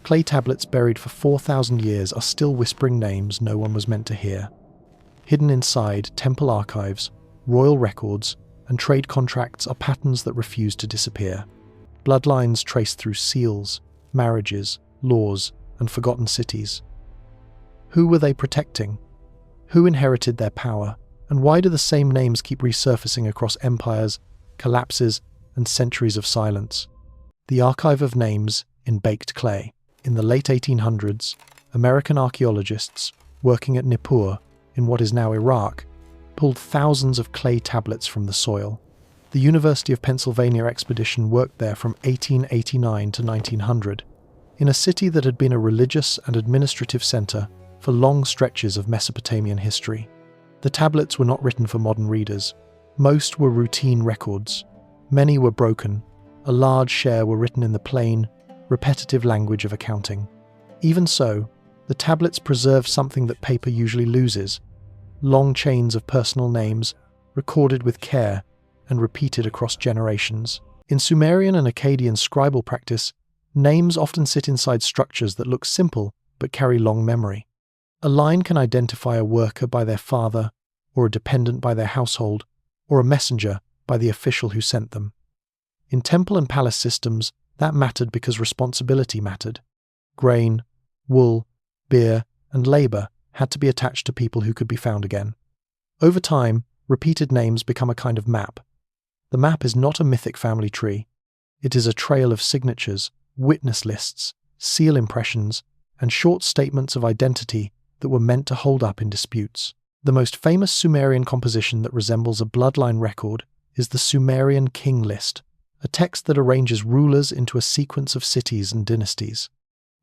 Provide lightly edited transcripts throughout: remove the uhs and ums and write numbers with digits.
Clay tablets buried for 4,000 years are still whispering names no one was meant to hear. Hidden inside temple archives, royal records, and trade contracts are patterns that refuse to disappear. Bloodlines traced through seals, marriages, laws, and forgotten cities. Who were they protecting? Who inherited their power? And why do the same names keep resurfacing across empires, collapses, and centuries of silence? The Archive of Names in Baked Clay. In the late 1800s, American archaeologists, working at Nippur, in what is now Iraq, pulled thousands of clay tablets from the soil. The University of Pennsylvania expedition worked there from 1889 to 1900, in a city that had been a religious and administrative center for long stretches of Mesopotamian history. The tablets were not written for modern readers. Most were routine records. Many were broken. A large share were written in the plain, repetitive language of accounting. Even so, the tablets preserved something that paper usually loses: long chains of personal names, recorded with care and repeated across generations. In Sumerian and Akkadian scribal practice, names often sit inside structures that look simple but carry long memory. A line can identify a worker by their father, or a dependent by their household, or a messenger by the official who sent them. In temple and palace systems, that mattered because responsibility mattered. Grain, wool, beer, and labor had to be attached to people who could be found again. Over time, repeated names become a kind of map. The map is not a mythic family tree. It is a trail of signatures, witness lists, seal impressions, and short statements of identity that were meant to hold up in disputes. The most famous Sumerian composition that resembles a bloodline record is the Sumerian King List, a text that arranges rulers into a sequence of cities and dynasties.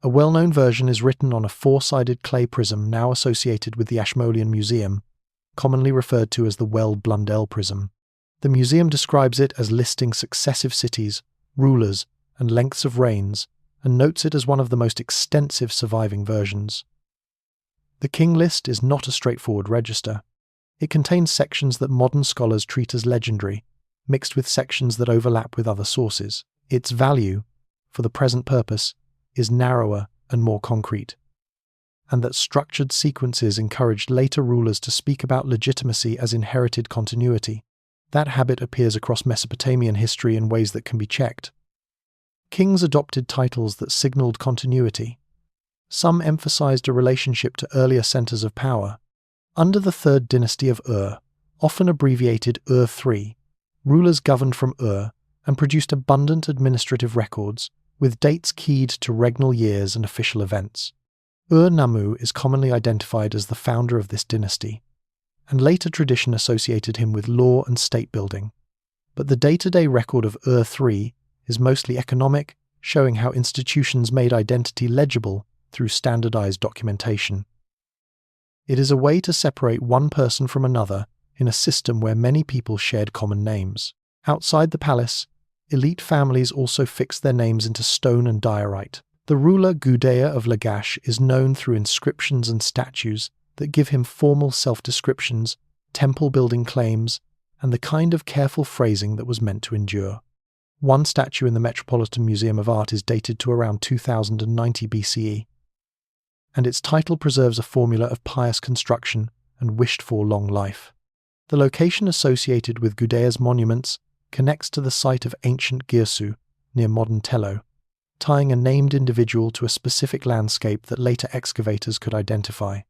A well-known version is written on a four-sided clay prism now associated with the Ashmolean Museum, commonly referred to as the Well-Blundell prism. The museum describes it as listing successive cities, rulers, and lengths of reigns, and notes it as one of the most extensive surviving versions. The King List is not a straightforward register. It contains sections that modern scholars treat as legendary, mixed with sections that overlap with other sources. Its value, for the present purpose, is narrower and more concrete, and that structured sequences encouraged later rulers to speak about legitimacy as inherited continuity. That habit appears across Mesopotamian history in ways that can be checked. Kings adopted titles that signaled continuity. Some emphasized a relationship to earlier centers of power. Under the Third Dynasty of Ur, often abbreviated Ur III, rulers governed from Ur and produced abundant administrative records, with dates keyed to regnal years and official events. Ur-Nammu is commonly identified as the founder of this dynasty, and later tradition associated him with law and state building. But the day-to-day record of Ur III is mostly economic, showing how institutions made identity legible through standardized documentation. It is a way to separate one person from another in a system where many people shared common names. Outside the palace, elite families also fixed their names into stone and diorite. The ruler Gudea of Lagash is known through inscriptions and statues that give him formal self-descriptions, temple-building claims, and the kind of careful phrasing that was meant to endure. One statue in the Metropolitan Museum of Art is dated to around 2090 BCE, and its title preserves a formula of pious construction and wished-for long life. The location associated with Gudea's monuments connects to the site of ancient Girsu, near modern Tello, tying a named individual to a specific landscape that later excavators could identify.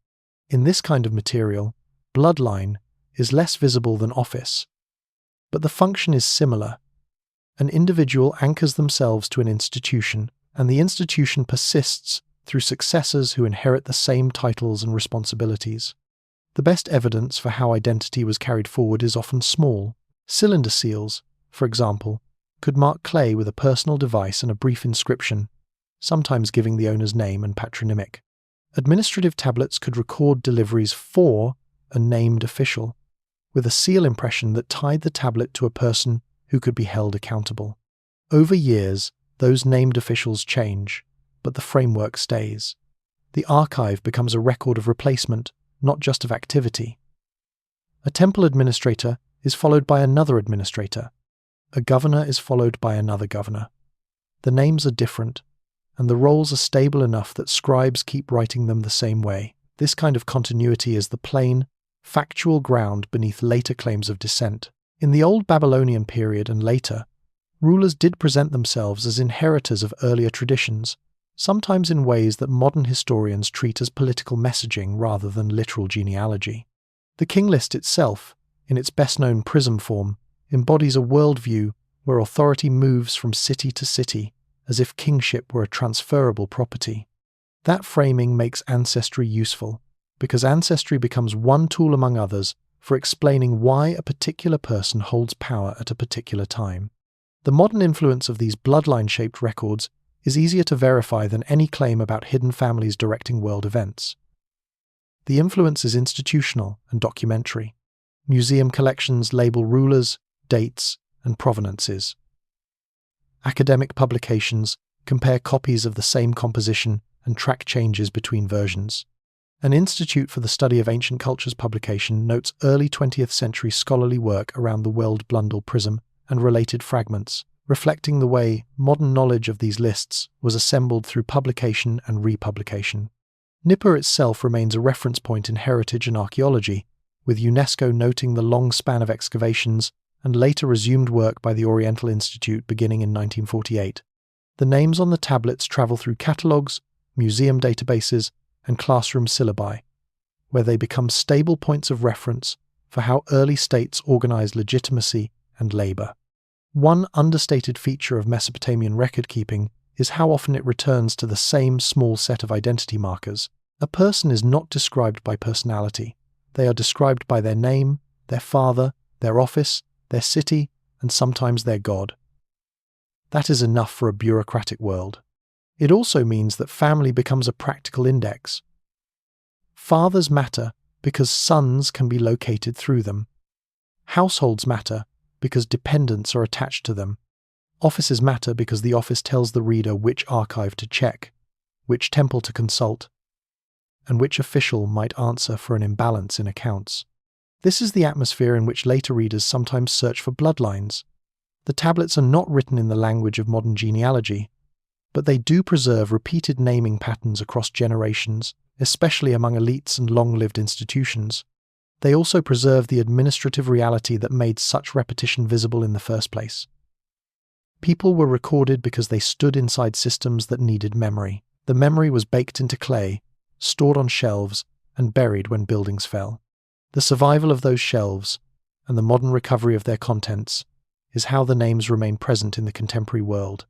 In this kind of material, bloodline is less visible than office, but the function is similar. An individual anchors themselves to an institution, and the institution persists through successors who inherit the same titles and responsibilities. The best evidence for how identity was carried forward is often small. Cylinder seals, for example, could mark clay with a personal device and a brief inscription, sometimes giving the owner's name and patronymic. Administrative tablets could record deliveries for a named official, with a seal impression that tied the tablet to a person who could be held accountable. Over years, those named officials change, but the framework stays. The archive becomes a record of replacement, not just of activity. A temple administrator is followed by another administrator. A governor is followed by another governor. The names are different, and the rolls are stable enough that scribes keep writing them the same way. This kind of continuity is the plain, factual ground beneath later claims of descent. In the Old Babylonian period and later, rulers did present themselves as inheritors of earlier traditions, sometimes in ways that modern historians treat as political messaging rather than literal genealogy. The king list itself, in its best-known prism form, embodies a worldview where authority moves from city to city, as if kingship were a transferable property. That framing makes ancestry useful, because ancestry becomes one tool among others for explaining why a particular person holds power at a particular time. The modern influence of these bloodline-shaped records is easier to verify than any claim about hidden families directing world events. The influence is institutional and documentary. Museum collections label rulers, dates, and provenances. Academic publications compare copies of the same composition and track changes between versions. An Institute for the Study of Ancient Cultures publication notes early 20th century scholarly work around the World Blundell prism and related fragments, reflecting the way modern knowledge of these lists was assembled through publication and republication. Nippur itself remains a reference point in heritage and archaeology, with UNESCO noting the long span of excavations and later resumed work by the Oriental Institute beginning in 1948. The names on the tablets travel through catalogues, museum databases, and classroom syllabi, where they become stable points of reference for how early states organized legitimacy and labor. One understated feature of Mesopotamian record-keeping is how often it returns to the same small set of identity markers. A person is not described by personality. They are described by their name, their father, their office, their city, and sometimes their god. That is enough for a bureaucratic world. It also means that family becomes a practical index. Fathers matter because sons can be located through them. Households matter because dependents are attached to them. Offices matter because the office tells the reader which archive to check, which temple to consult, and which official might answer for an imbalance in accounts. This is the atmosphere in which later readers sometimes search for bloodlines. The tablets are not written in the language of modern genealogy, but they do preserve repeated naming patterns across generations, especially among elites and long-lived institutions. They also preserve the administrative reality that made such repetition visible in the first place. People were recorded because they stood inside systems that needed memory. The memory was baked into clay, stored on shelves, and buried when buildings fell. The survival of those shelves, and the modern recovery of their contents, is how the names remain present in the contemporary world,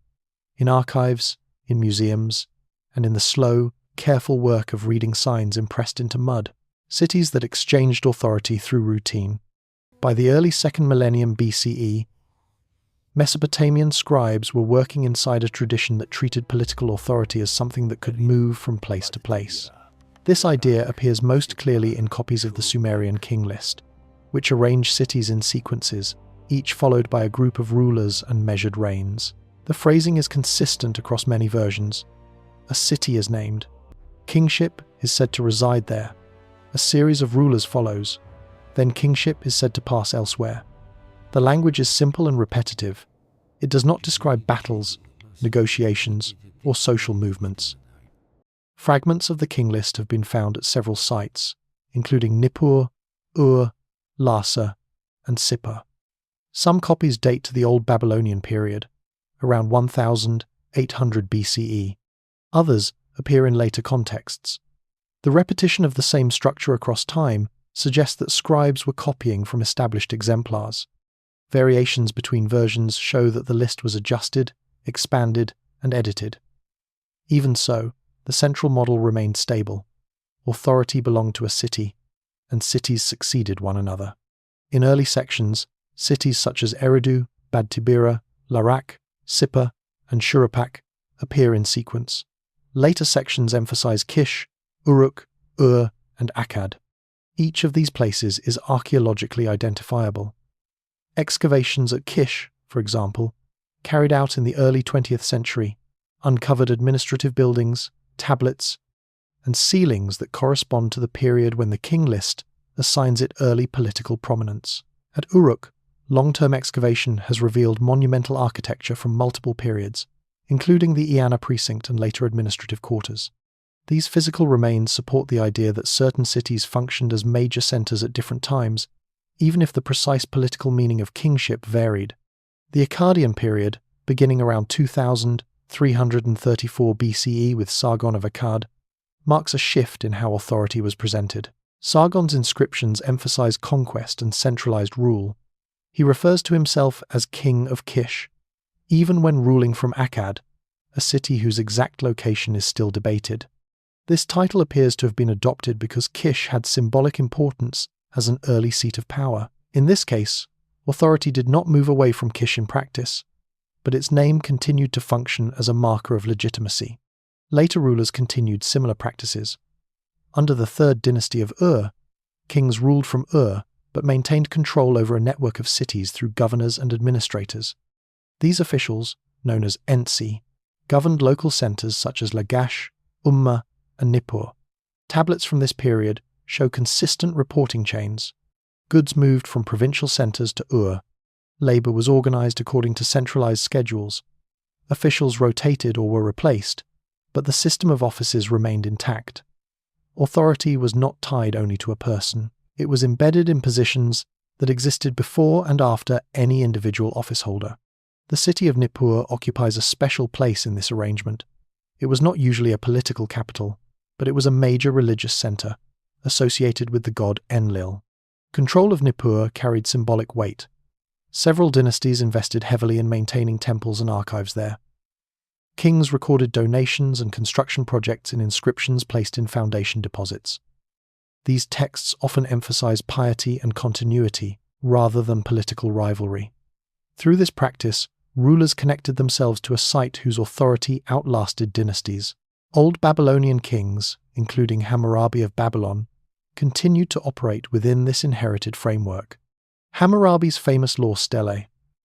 in archives, in museums, and in the slow, careful work of reading signs impressed into mud. Cities that exchanged authority through routine. By the early 2nd millennium BCE, Mesopotamian scribes were working inside a tradition that treated political authority as something that could move from place to place. This idea appears most clearly in copies of the Sumerian king list, which arrange cities in sequences, each followed by a group of rulers and measured reigns. The phrasing is consistent across many versions. A city is named. Kingship is said to reside there. A series of rulers follows. Then kingship is said to pass elsewhere. The language is simple and repetitive. It does not describe battles, negotiations, or social movements. Fragments of the king list have been found at several sites, including Nippur, Ur, Lhasa, and Sippar. Some copies date to the Old Babylonian period, around 1800 BCE. Others appear in later contexts. The repetition of the same structure across time suggests that scribes were copying from established exemplars. Variations between versions show that the list was adjusted, expanded, and edited. Even so, the central model remained stable. Authority belonged to a city, and cities succeeded one another. In early sections, cities such as Eridu, Bad Tibira, Larak, Sippar, and Shuruppak appear in sequence. Later sections emphasize Kish, Uruk, Ur, and Akkad. Each of these places is archaeologically identifiable. Excavations at Kish, for example, carried out in the early 20th century, uncovered administrative buildings, tablets, and ceilings that correspond to the period when the king list assigns it early political prominence. At Uruk, long-term excavation has revealed monumental architecture from multiple periods, including the Iana precinct and later administrative quarters. These physical remains support the idea that certain cities functioned as major centers at different times, even if the precise political meaning of kingship varied. The Akkadian period, beginning around 2334 BCE with Sargon of Akkad, marks a shift in how authority was presented. Sargon's inscriptions emphasize conquest and centralized rule. He refers to himself as King of Kish, even when ruling from Akkad, a city whose exact location is still debated. This title appears to have been adopted because Kish had symbolic importance as an early seat of power. In this case, authority did not move away from Kish in practice, but its name continued to function as a marker of legitimacy. Later rulers continued similar practices. Under the third dynasty of Ur, kings ruled from Ur but maintained control over a network of cities through governors and administrators. These officials, known as Ensi, governed local centers such as Lagash, Umma, and Nippur. Tablets from this period show consistent reporting chains. Goods moved from provincial centers to Ur. Labor was organized according to centralized schedules. Officials rotated or were replaced, but the system of offices remained intact. Authority was not tied only to a person. It was embedded in positions that existed before and after any individual office holder. The city of Nippur occupies a special place in this arrangement. It was not usually a political capital, but it was a major religious center, associated with the god Enlil. Control of Nippur carried symbolic weight. Several dynasties invested heavily in maintaining temples and archives there. Kings recorded donations and construction projects in inscriptions placed in foundation deposits. These texts often emphasize piety and continuity rather than political rivalry. Through this practice, rulers connected themselves to a site whose authority outlasted dynasties. Old Babylonian kings, including Hammurabi of Babylon, continued to operate within this inherited framework. Hammurabi's famous law stele,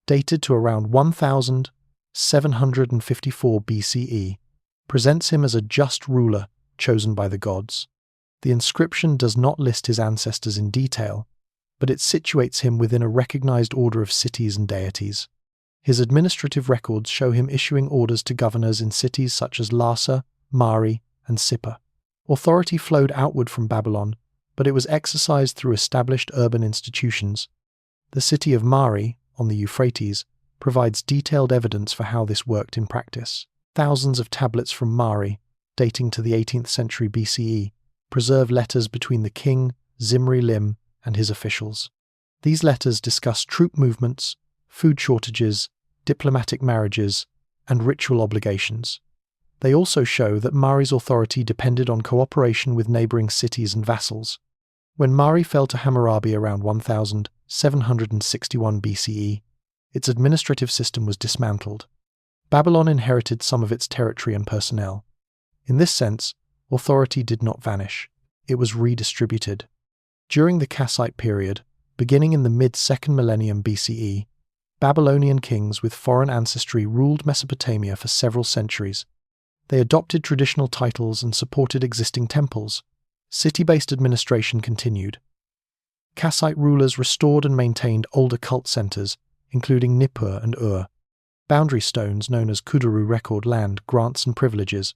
dated to around 1754 BCE, presents him as a just ruler chosen by the gods. The inscription does not list his ancestors in detail, but it situates him within a recognized order of cities and deities. His administrative records show him issuing orders to governors in cities such as Larsa, Mari, and Sippar. Authority flowed outward from Babylon, but it was exercised through established urban institutions. The city of Mari, on the Euphrates, provides detailed evidence for how this worked in practice. Thousands of tablets from Mari, dating to the 18th century BCE, preserve letters between the king, Zimri-Lim, and his officials. These letters discuss troop movements, food shortages, diplomatic marriages, and ritual obligations. They also show that Mari's authority depended on cooperation with neighboring cities and vassals. When Mari fell to Hammurabi around 1761 BCE, its administrative system was dismantled. Babylon inherited some of its territory and personnel. In this sense, authority did not vanish. It was redistributed. During the Kassite period, beginning in the mid-2nd millennium BCE, Babylonian kings with foreign ancestry ruled Mesopotamia for several centuries. They adopted traditional titles and supported existing temples. City-based administration continued. Kassite rulers restored and maintained older cult centers, including Nippur and Ur. Boundary stones known as Kuduru record land grants and privileges,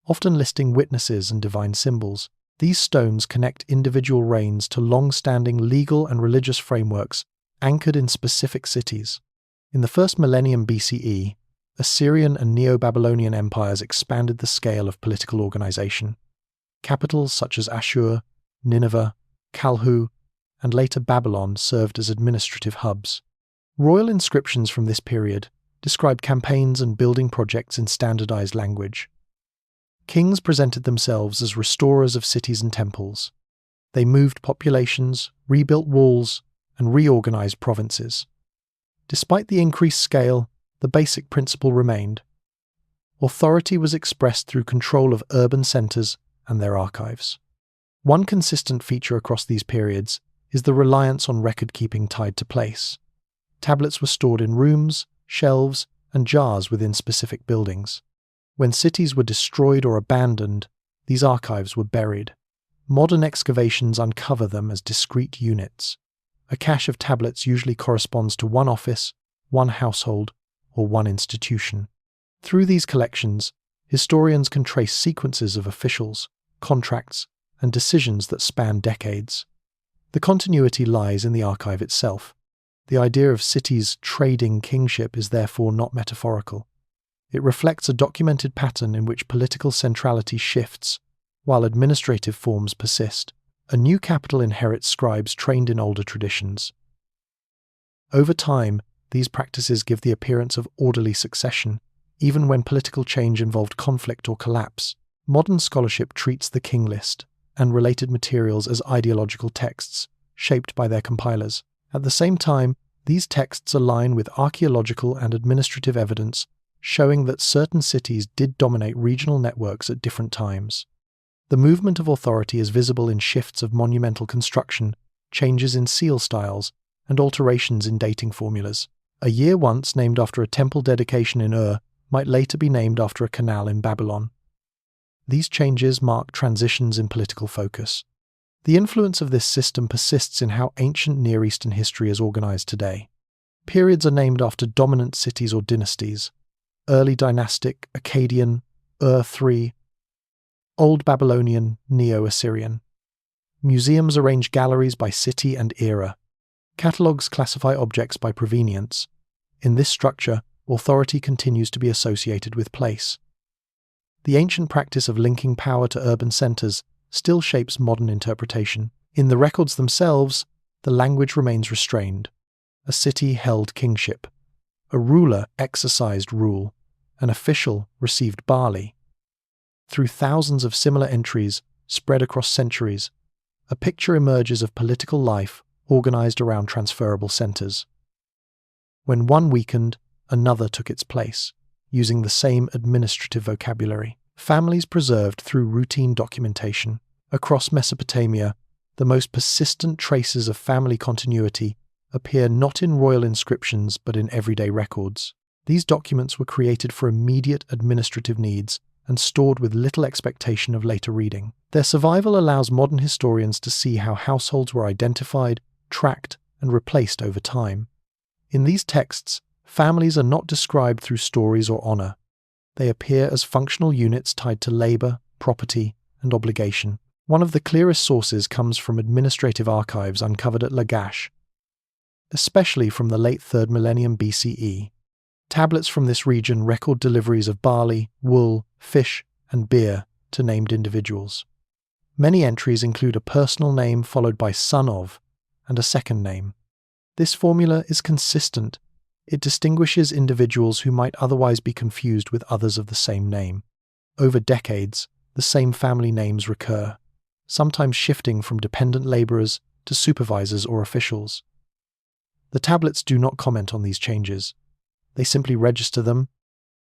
often listing witnesses and divine symbols. These stones connect individual reigns to long-standing legal and religious frameworks anchored in specific cities. In the 1st millennium BCE, Assyrian and Neo-Babylonian empires expanded the scale of political organization. Capitals such as Ashur, Nineveh, Kalhu, and later Babylon served as administrative hubs. Royal inscriptions from this period describe campaigns and building projects in standardized language. Kings presented themselves as restorers of cities and temples. They moved populations, rebuilt walls, and reorganized provinces. Despite the increased scale, the basic principle remained. Authority was expressed through control of urban centers and their archives. One consistent feature across these periods is the reliance on record-keeping tied to place. Tablets were stored in rooms, shelves, and jars within specific buildings. When cities were destroyed or abandoned, these archives were buried. Modern excavations uncover them as discrete units. A cache of tablets usually corresponds to one office, one household, or one institution. Through these collections, historians can trace sequences of officials, contracts, and decisions that span decades. The continuity lies in the archive itself. The idea of cities trading kingship is therefore not metaphorical. It reflects a documented pattern in which political centrality shifts, while administrative forms persist. A new capital inherits scribes trained in older traditions. Over time, these practices give the appearance of orderly succession, even when political change involved conflict or collapse. Modern scholarship treats the king list and related materials as ideological texts, shaped by their compilers. At the same time, these texts align with archaeological and administrative evidence, showing that certain cities did dominate regional networks at different times. The movement of authority is visible in shifts of monumental construction, changes in seal styles, and alterations in dating formulas. A year once named after a temple dedication in Ur might later be named after a canal in Babylon. These changes mark transitions in political focus. The influence of this system persists in how ancient Near Eastern history is organized today. Periods are named after dominant cities or dynasties: Early Dynastic, Akkadian, Ur III, Old Babylonian, Neo-Assyrian. Museums arrange galleries by city and era. Catalogues classify objects by provenience. In this structure, authority continues to be associated with place. The ancient practice of linking power to urban centers still shapes modern interpretation. In the records themselves, the language remains restrained. A city held kingship. A ruler exercised rule. An official received barley. Through thousands of similar entries spread across centuries, a picture emerges of political life organized around transferable centers. When one weakened, another took its place, using the same administrative vocabulary. Families preserved through routine documentation. Across Mesopotamia, the most persistent traces of family continuity appear not in royal inscriptions but in everyday records. These documents were created for immediate administrative needs and stored with little expectation of later reading. Their survival allows modern historians to see how households were identified, tracked, and replaced over time. In these texts, families are not described through stories or honor. They appear as functional units tied to labor, property, and obligation. One of the clearest sources comes from administrative archives uncovered at Lagash, especially from the late 3rd millennium BCE. Tablets from this region record deliveries of barley, wool, fish, and beer to named individuals. Many entries include a personal name followed by son of, and a second name. This formula is consistent. It distinguishes individuals who might otherwise be confused with others of the same name. Over decades, the same family names recur, sometimes shifting from dependent laborers to supervisors or officials. The tablets do not comment on these changes. They simply register them.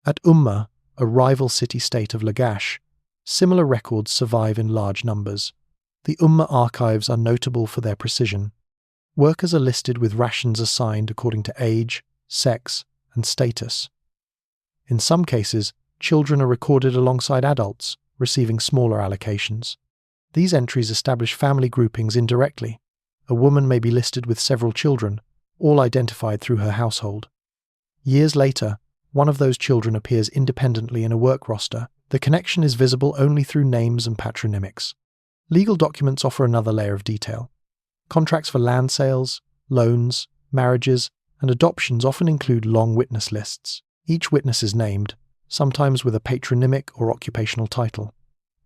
At Umma, a rival city-state of Lagash, similar records survive in large numbers. The Umma archives are notable for their precision. Workers are listed with rations assigned according to age, sex, and status. In some cases, children are recorded alongside adults, receiving smaller allocations. These entries establish family groupings indirectly. A woman may be listed with several children, all identified through her household. Years later, one of those children appears independently in a work roster. The connection is visible only through names and patronymics. Legal documents offer another layer of detail. Contracts for land sales, loans, marriages, and adoptions often include long witness lists. Each witness is named, sometimes with a patronymic or occupational title.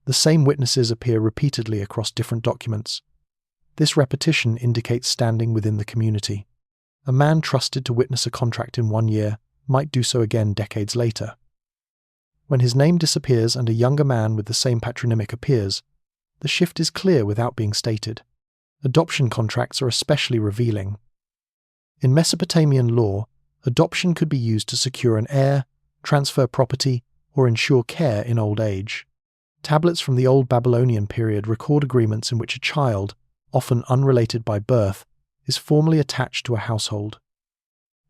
The same witnesses appear repeatedly across different documents. This repetition indicates standing within the community. A man trusted to witness a contract in 1 year might do so again decades later. When his name disappears and a younger man with the same patronymic appears, the shift is clear without being stated. Adoption contracts are especially revealing. In Mesopotamian law, adoption could be used to secure an heir, transfer property, or ensure care in old age. Tablets from the Old Babylonian period record agreements in which a child, often unrelated by birth, is formally attached to a household.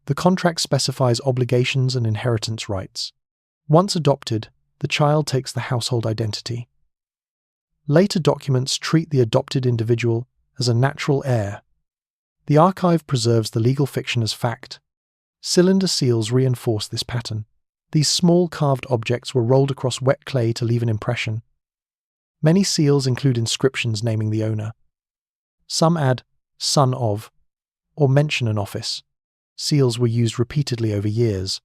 The contract specifies obligations and inheritance rights. Once adopted, the child takes the household identity. Later documents treat the adopted individual as a natural heir. The archive preserves the legal fiction as fact. Cylinder seals reinforce this pattern. These small carved objects were rolled across wet clay to leave an impression. Many seals include inscriptions naming the owner. Some add "son of" or mention an office. Seals were used repeatedly over years.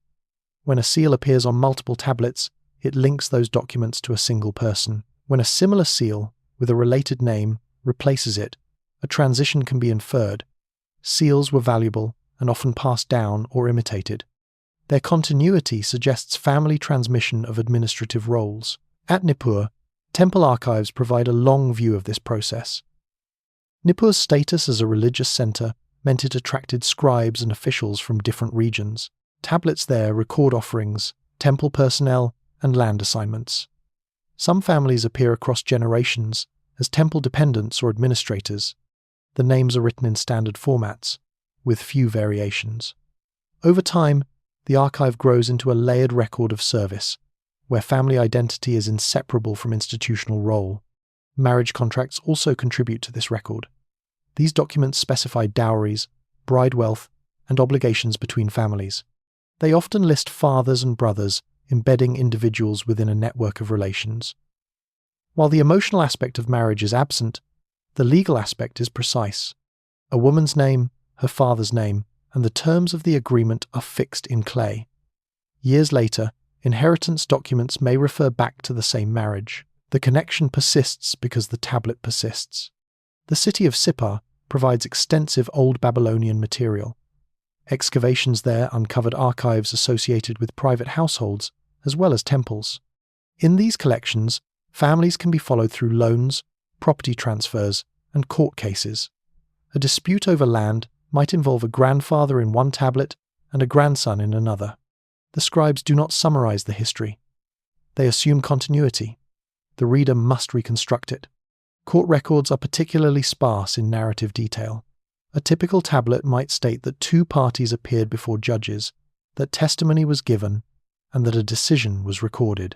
When a seal appears on multiple tablets, it links those documents to a single person. When a similar seal, with a related name, replaces it, a transition can be inferred. Seals were valuable and often passed down or imitated. Their continuity suggests family transmission of administrative roles. At Nippur, temple archives provide a long view of this process. Nippur's status as a religious center meant it attracted scribes and officials from different regions. Tablets there record offerings, temple personnel, and land assignments. Some families appear across generations as temple dependents or administrators. The names are written in standard formats, with few variations. Over time, the archive grows into a layered record of service, where family identity is inseparable from institutional role. Marriage contracts also contribute to this record. These documents specify dowries, bride wealth, and obligations between families. They often list fathers and brothers, embedding individuals within a network of relations. While the emotional aspect of marriage is absent, the legal aspect is precise. A woman's name, her father's name, and the terms of the agreement are fixed in clay. Years later, inheritance documents may refer back to the same marriage. The connection persists because the tablet persists. The city of Sippar provides extensive Old Babylonian material. Excavations there uncovered archives associated with private households as well as temples. In these collections, families can be followed through loans, property transfers, and court cases. A dispute over land might involve a grandfather in one tablet and a grandson in another. The scribes do not summarize the history. They assume continuity. The reader must reconstruct it. Court records are particularly sparse in narrative detail. A typical tablet might state that two parties appeared before judges, that testimony was given, and that a decision was recorded.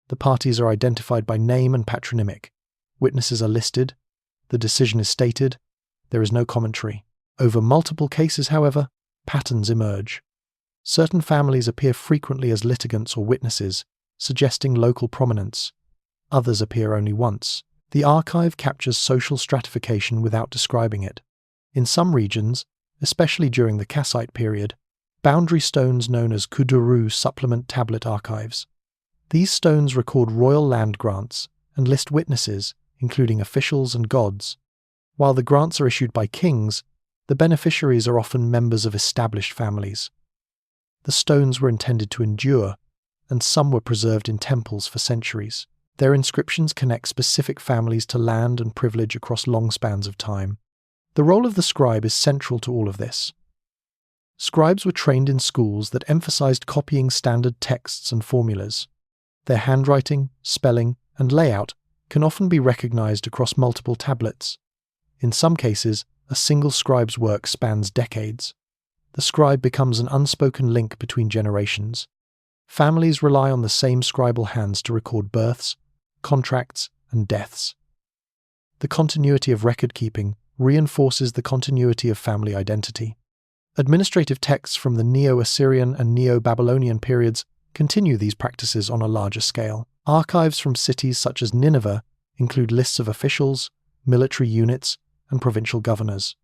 The parties are identified by name and patronymic. Witnesses are listed. The decision is stated. There is no commentary. Over multiple cases, however, patterns emerge. Certain families appear frequently as litigants or witnesses, suggesting local prominence. Others appear only once. The archive captures social stratification without describing it. In some regions, especially during the Kassite period, boundary stones known as kuduru supplement tablet archives. These stones record royal land grants and list witnesses, including officials and gods. While the grants are issued by kings, the beneficiaries are often members of established families. The stones were intended to endure, and some were preserved in temples for centuries. Their inscriptions connect specific families to land and privilege across long spans of time. The role of the scribe is central to all of this. Scribes were trained in schools that emphasized copying standard texts and formulas. Their handwriting, spelling, and layout can often be recognized across multiple tablets. In some cases, a single scribe's work spans decades. The scribe becomes an unspoken link between generations. Families rely on the same scribal hands to record births, contracts, and deaths. The continuity of record-keeping reinforces the continuity of family identity. Administrative texts from the Neo-Assyrian and Neo-Babylonian periods continue these practices on a larger scale. Archives from cities such as Nineveh include lists of officials, military units, and provincial governors.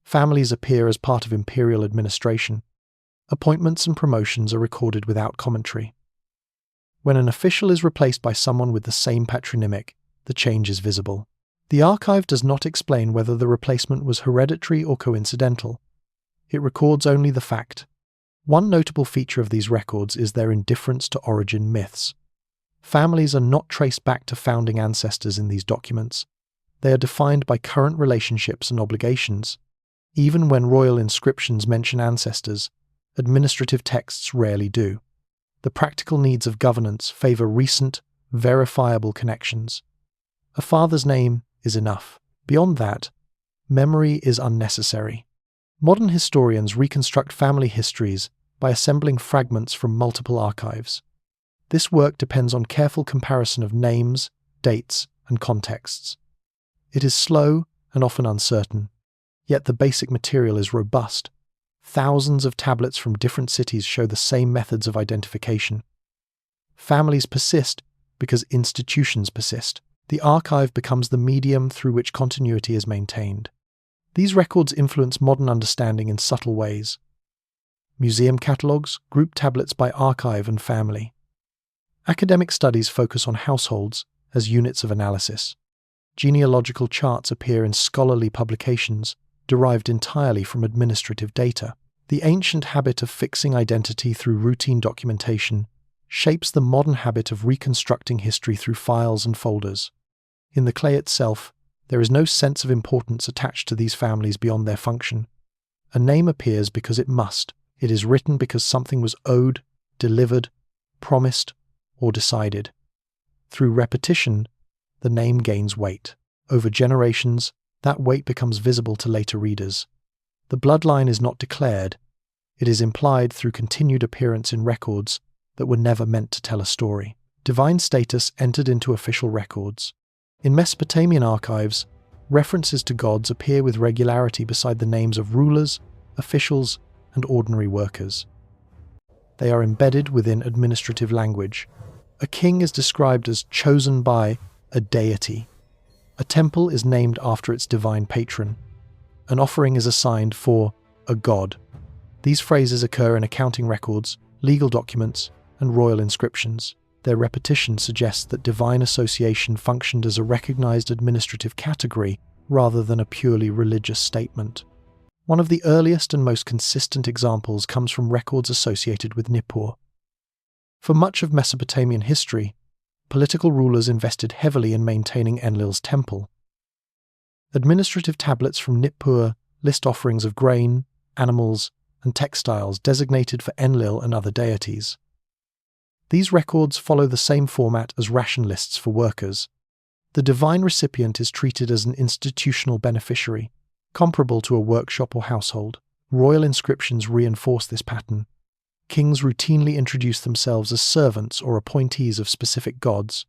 Families appear as part of imperial administration. Appointments and promotions are recorded without commentary. When an official is replaced by someone with the same patronymic, the change is visible. The archive does not explain whether the replacement was hereditary or coincidental. It records only the fact. One notable feature of these records is their indifference to origin myths. Families are not traced back to founding ancestors in these documents. They are defined by current relationships and obligations. Even when royal inscriptions mention ancestors, administrative texts rarely do. The practical needs of governance favor recent, verifiable connections. A father's name is enough. Beyond that, memory is unnecessary. Modern historians reconstruct family histories by assembling fragments from multiple archives. This work depends on careful comparison of names, dates, and contexts. It is slow and often uncertain, yet the basic material is robust. Thousands of tablets from different cities show the same methods of identification. Families persist because institutions persist. The archive becomes the medium through which continuity is maintained. These records influence modern understanding in subtle ways. Museum catalogues group tablets by archive and family. Academic studies focus on households as units of analysis. Genealogical charts appear in scholarly publications derived entirely from administrative data. The ancient habit of fixing identity through routine documentation shapes the modern habit of reconstructing history through files and folders. In the clay itself, there is no sense of importance attached to these families beyond their function. A name appears because it must. It is written because something was owed, delivered, promised, or decided. Through repetition, the name gains weight. Over generations, that weight becomes visible to later readers. The bloodline is not declared. It is implied through continued appearance in records that were never meant to tell a story. Divine status entered into official records. In Mesopotamian archives, references to gods appear with regularity beside the names of rulers, officials, and ordinary workers. They are embedded within administrative language. A king is described as chosen by a deity. A temple is named after its divine patron. An offering is assigned for a god. These phrases occur in accounting records, legal documents, and royal inscriptions. Their repetition suggests that divine association functioned as a recognized administrative category rather than a purely religious statement. One of the earliest and most consistent examples comes from records associated with Nippur. For much of Mesopotamian history, political rulers invested heavily in maintaining Enlil's temple. Administrative tablets from Nippur list offerings of grain, animals, and textiles designated for Enlil and other deities. These records follow the same format as ration lists for workers. The divine recipient is treated as an institutional beneficiary, comparable to a workshop or household. Royal inscriptions reinforce this pattern. Kings routinely introduce themselves as servants or appointees of specific gods.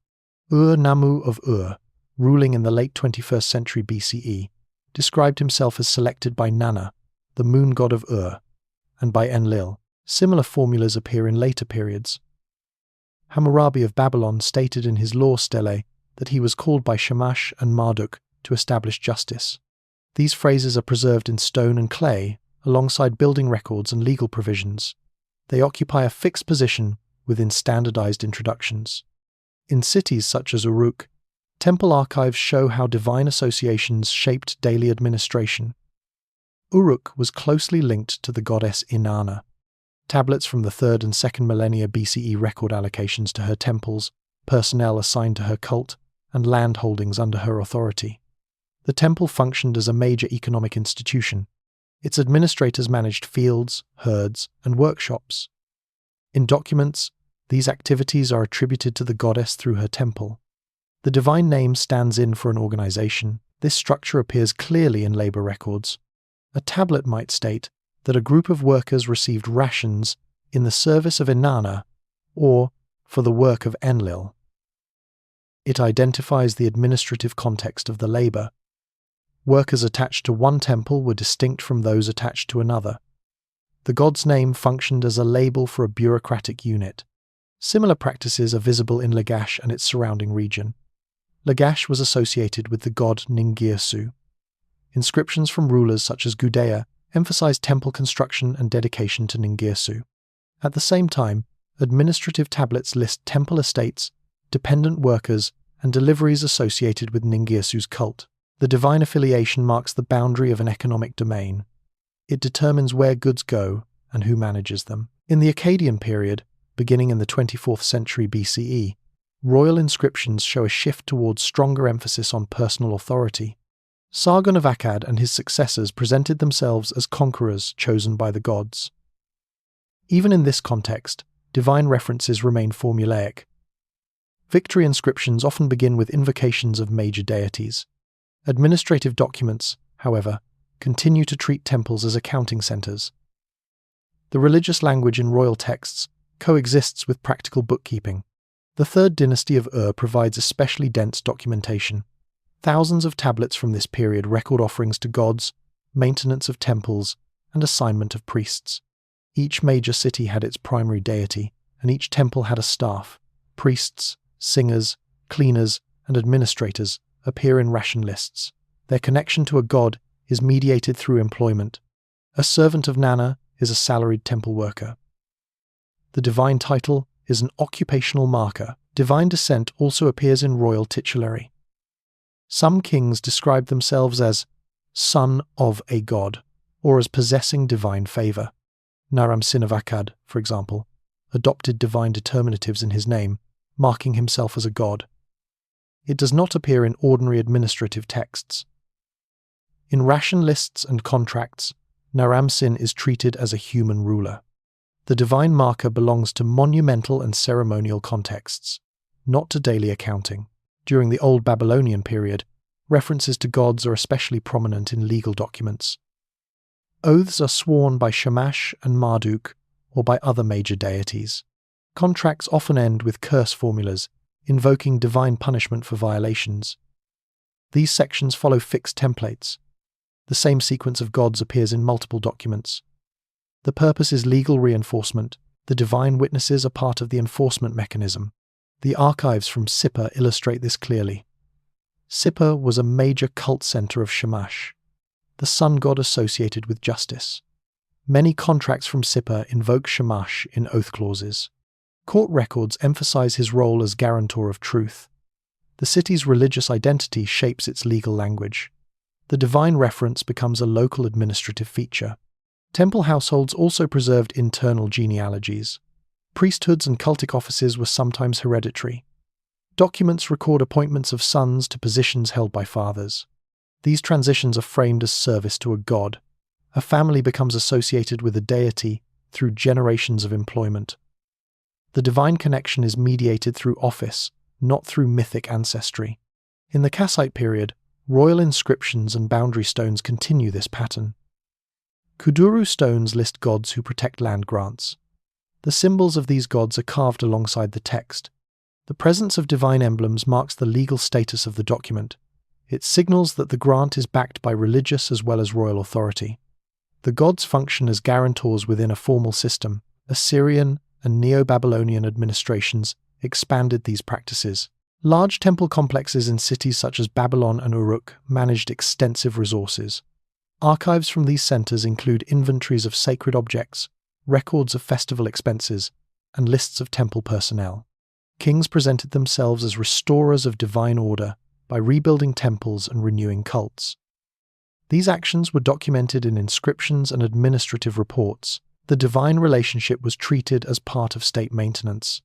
Ur-Nammu of Ur, ruling in the late 21st century BCE, described himself as selected by Nana, the moon god of Ur, and by Enlil. Similar formulas appear in later periods. Hammurabi of Babylon stated in his law stele that he was called by Shamash and Marduk to establish justice. These phrases are preserved in stone and clay, alongside building records and legal provisions. They occupy a fixed position within standardized introductions. In cities such as Uruk, temple archives show how divine associations shaped daily administration. Uruk was closely linked to the goddess Inanna. Tablets from the 3rd and 2nd millennia BCE record allocations to her temples, personnel assigned to her cult, and land holdings under her authority. The temple functioned as a major economic institution. Its administrators managed fields, herds, and workshops. In documents, these activities are attributed to the goddess through her temple. The divine name stands in for an organization. This structure appears clearly in labor records. A tablet might state that a group of workers received rations in the service of Inanna or for the work of Enlil. It identifies the administrative context of the labor. Workers attached to one temple were distinct from those attached to another. The god's name functioned as a label for a bureaucratic unit. Similar practices are visible in Lagash and its surrounding region. Lagash was associated with the god Ningirsu. Inscriptions from rulers such as Gudea emphasize temple construction and dedication to Ningirsu. At the same time, administrative tablets list temple estates, dependent workers, and deliveries associated with Ningirsu's cult. The divine affiliation marks the boundary of an economic domain. It determines where goods go and who manages them. In the Akkadian period, beginning in the 24th century BCE, royal inscriptions show a shift towards stronger emphasis on personal authority. Sargon of Akkad and his successors presented themselves as conquerors chosen by the gods. Even in this context, divine references remain formulaic. Victory inscriptions often begin with invocations of major deities. Administrative documents, however, continue to treat temples as accounting centers. The religious language in royal texts coexists with practical bookkeeping. The 3rd dynasty of Ur provides especially dense documentation. Thousands of tablets from this period record offerings to gods, maintenance of temples, and assignment of priests. Each major city had its primary deity, and each temple had a staff. Priests, singers, cleaners, and administrators appear in ration lists. Their connection to a god is mediated through employment. A servant of Nana is a salaried temple worker. The divine title is an occupational marker. Divine descent also appears in royal titulary. Some kings describe themselves as son of a god, or as possessing divine favor. Naram-Sin-Akad, for example, adopted divine determinatives in his name, marking himself as a god. It does not appear in ordinary administrative texts. In ration lists and contracts, Naram-Sin is treated as a human ruler. The divine marker belongs to monumental and ceremonial contexts, not to daily accounting. During the Old Babylonian period, references to gods are especially prominent in legal documents. Oaths are sworn by Shamash and Marduk or by other major deities. Contracts often end with curse formulas, invoking divine punishment for violations. These sections follow fixed templates. The same sequence of gods appears in multiple documents. The purpose is legal reinforcement. The divine witnesses are part of the enforcement mechanism. The archives from Sippar illustrate this clearly. Sippar was a major cult center of Shamash, the sun god associated with justice. Many contracts from Sippar invoke Shamash in oath clauses. Court records emphasize his role as guarantor of truth. The city's religious identity shapes its legal language. The divine reference becomes a local administrative feature. Temple households also preserved internal genealogies. Priesthoods and cultic offices were sometimes hereditary. Documents record appointments of sons to positions held by fathers. These transitions are framed as service to a god. A family becomes associated with a deity through generations of employment. The divine connection is mediated through office, not through mythic ancestry. In the Kassite period, royal inscriptions and boundary stones continue this pattern. Kuduru stones list gods who protect land grants. The symbols of these gods are carved alongside the text. The presence of divine emblems marks the legal status of the document. It signals that the grant is backed by religious as well as royal authority. The gods function as guarantors within a formal system. Assyrian and Neo-Babylonian administrations expanded these practices. Large temple complexes in cities such as Babylon and Uruk managed extensive resources. Archives from these centers include inventories of sacred objects, records of festival expenses, and lists of temple personnel. Kings presented themselves as restorers of divine order by rebuilding temples and renewing cults. These actions were documented in inscriptions and administrative reports. The divine relationship was treated as part of state maintenance.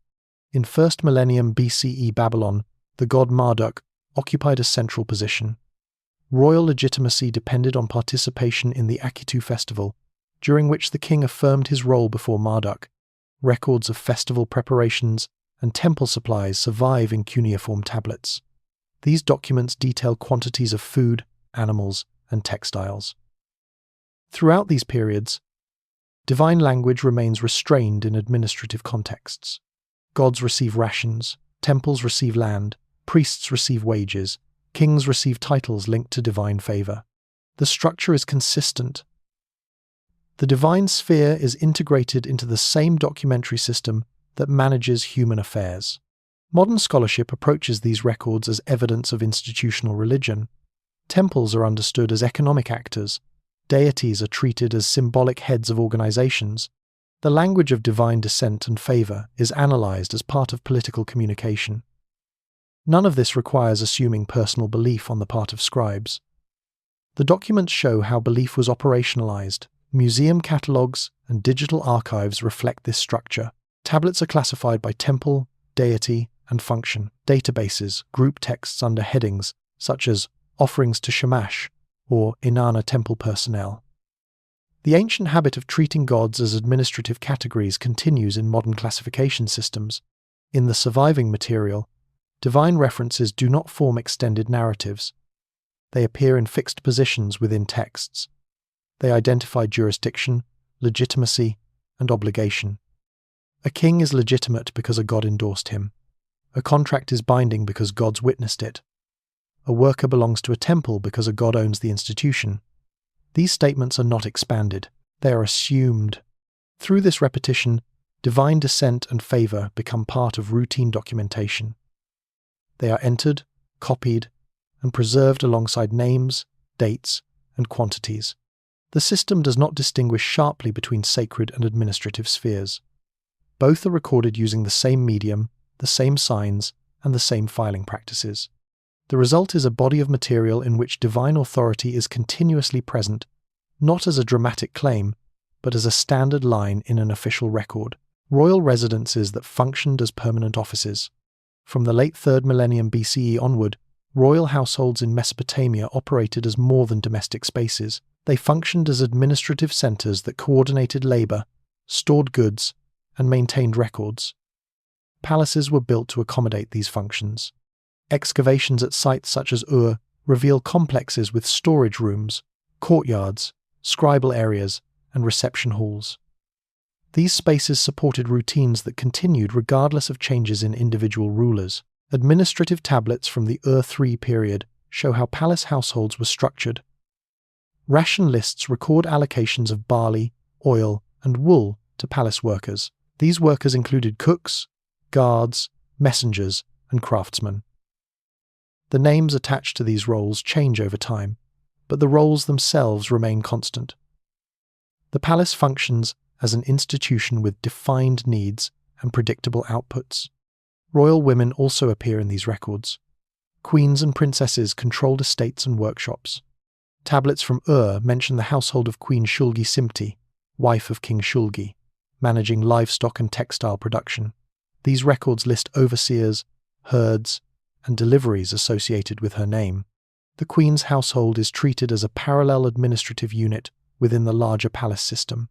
In 1st millennium BCE Babylon, the god Marduk occupied a central position. Royal legitimacy depended on participation in the Akitu festival, during which the king affirmed his role before Marduk. Records of festival preparations and temple supplies survive in cuneiform tablets. These documents detail quantities of food, animals, and textiles. Throughout these periods, divine language remains restrained in administrative contexts. Gods receive rations, temples receive land, priests receive wages, kings receive titles linked to divine favor. The structure is consistent. The divine sphere is integrated into the same documentary system that manages human affairs. Modern scholarship approaches these records as evidence of institutional religion. Temples are understood as economic actors. Deities are treated as symbolic heads of organizations. The language of divine descent and favor is analyzed as part of political communication. None of this requires assuming personal belief on the part of scribes. The documents show how belief was operationalized. Museum catalogs and digital archives reflect this structure. Tablets are classified by temple, deity, and function. Databases group texts under headings such as offerings to Shamash or Inanna temple personnel. The ancient habit of treating gods as administrative categories continues in modern classification systems. In the surviving material, divine references do not form extended narratives. They appear in fixed positions within texts. They identify jurisdiction, legitimacy, and obligation. A king is legitimate because a god endorsed him. A contract is binding because gods witnessed it. A worker belongs to a temple because a god owns the institution. These statements are not expanded. They are assumed. Through this repetition, divine descent and favor become part of routine documentation. They are entered, copied, and preserved alongside names, dates, and quantities. The system does not distinguish sharply between sacred and administrative spheres. Both are recorded using the same medium, the same signs, and the same filing practices. The result is a body of material in which divine authority is continuously present, not as a dramatic claim, but as a standard line in an official record. Royal residences that functioned as permanent offices. From the late 3rd millennium BCE onward, royal households in Mesopotamia operated as more than domestic spaces. They functioned as administrative centers that coordinated labor, stored goods, and maintained records. Palaces were built to accommodate these functions. Excavations at sites such as Ur reveal complexes with storage rooms, courtyards, scribal areas, and reception halls. These spaces supported routines that continued regardless of changes in individual rulers. Administrative tablets from the Ur III period show how palace households were structured. Ration lists record allocations of barley, oil, and wool to palace workers. These workers included cooks, guards, messengers, and craftsmen. The names attached to these roles change over time, but the roles themselves remain constant. The palace functions as an institution with defined needs and predictable outputs. Royal women also appear in these records. Queens and princesses controlled estates and workshops. Tablets from Ur mention the household of Queen Shulgi Simti, wife of King Shulgi, managing livestock and textile production. These records list overseers, herds, and deliveries associated with her name. The queen's household is treated as a parallel administrative unit within the larger palace system.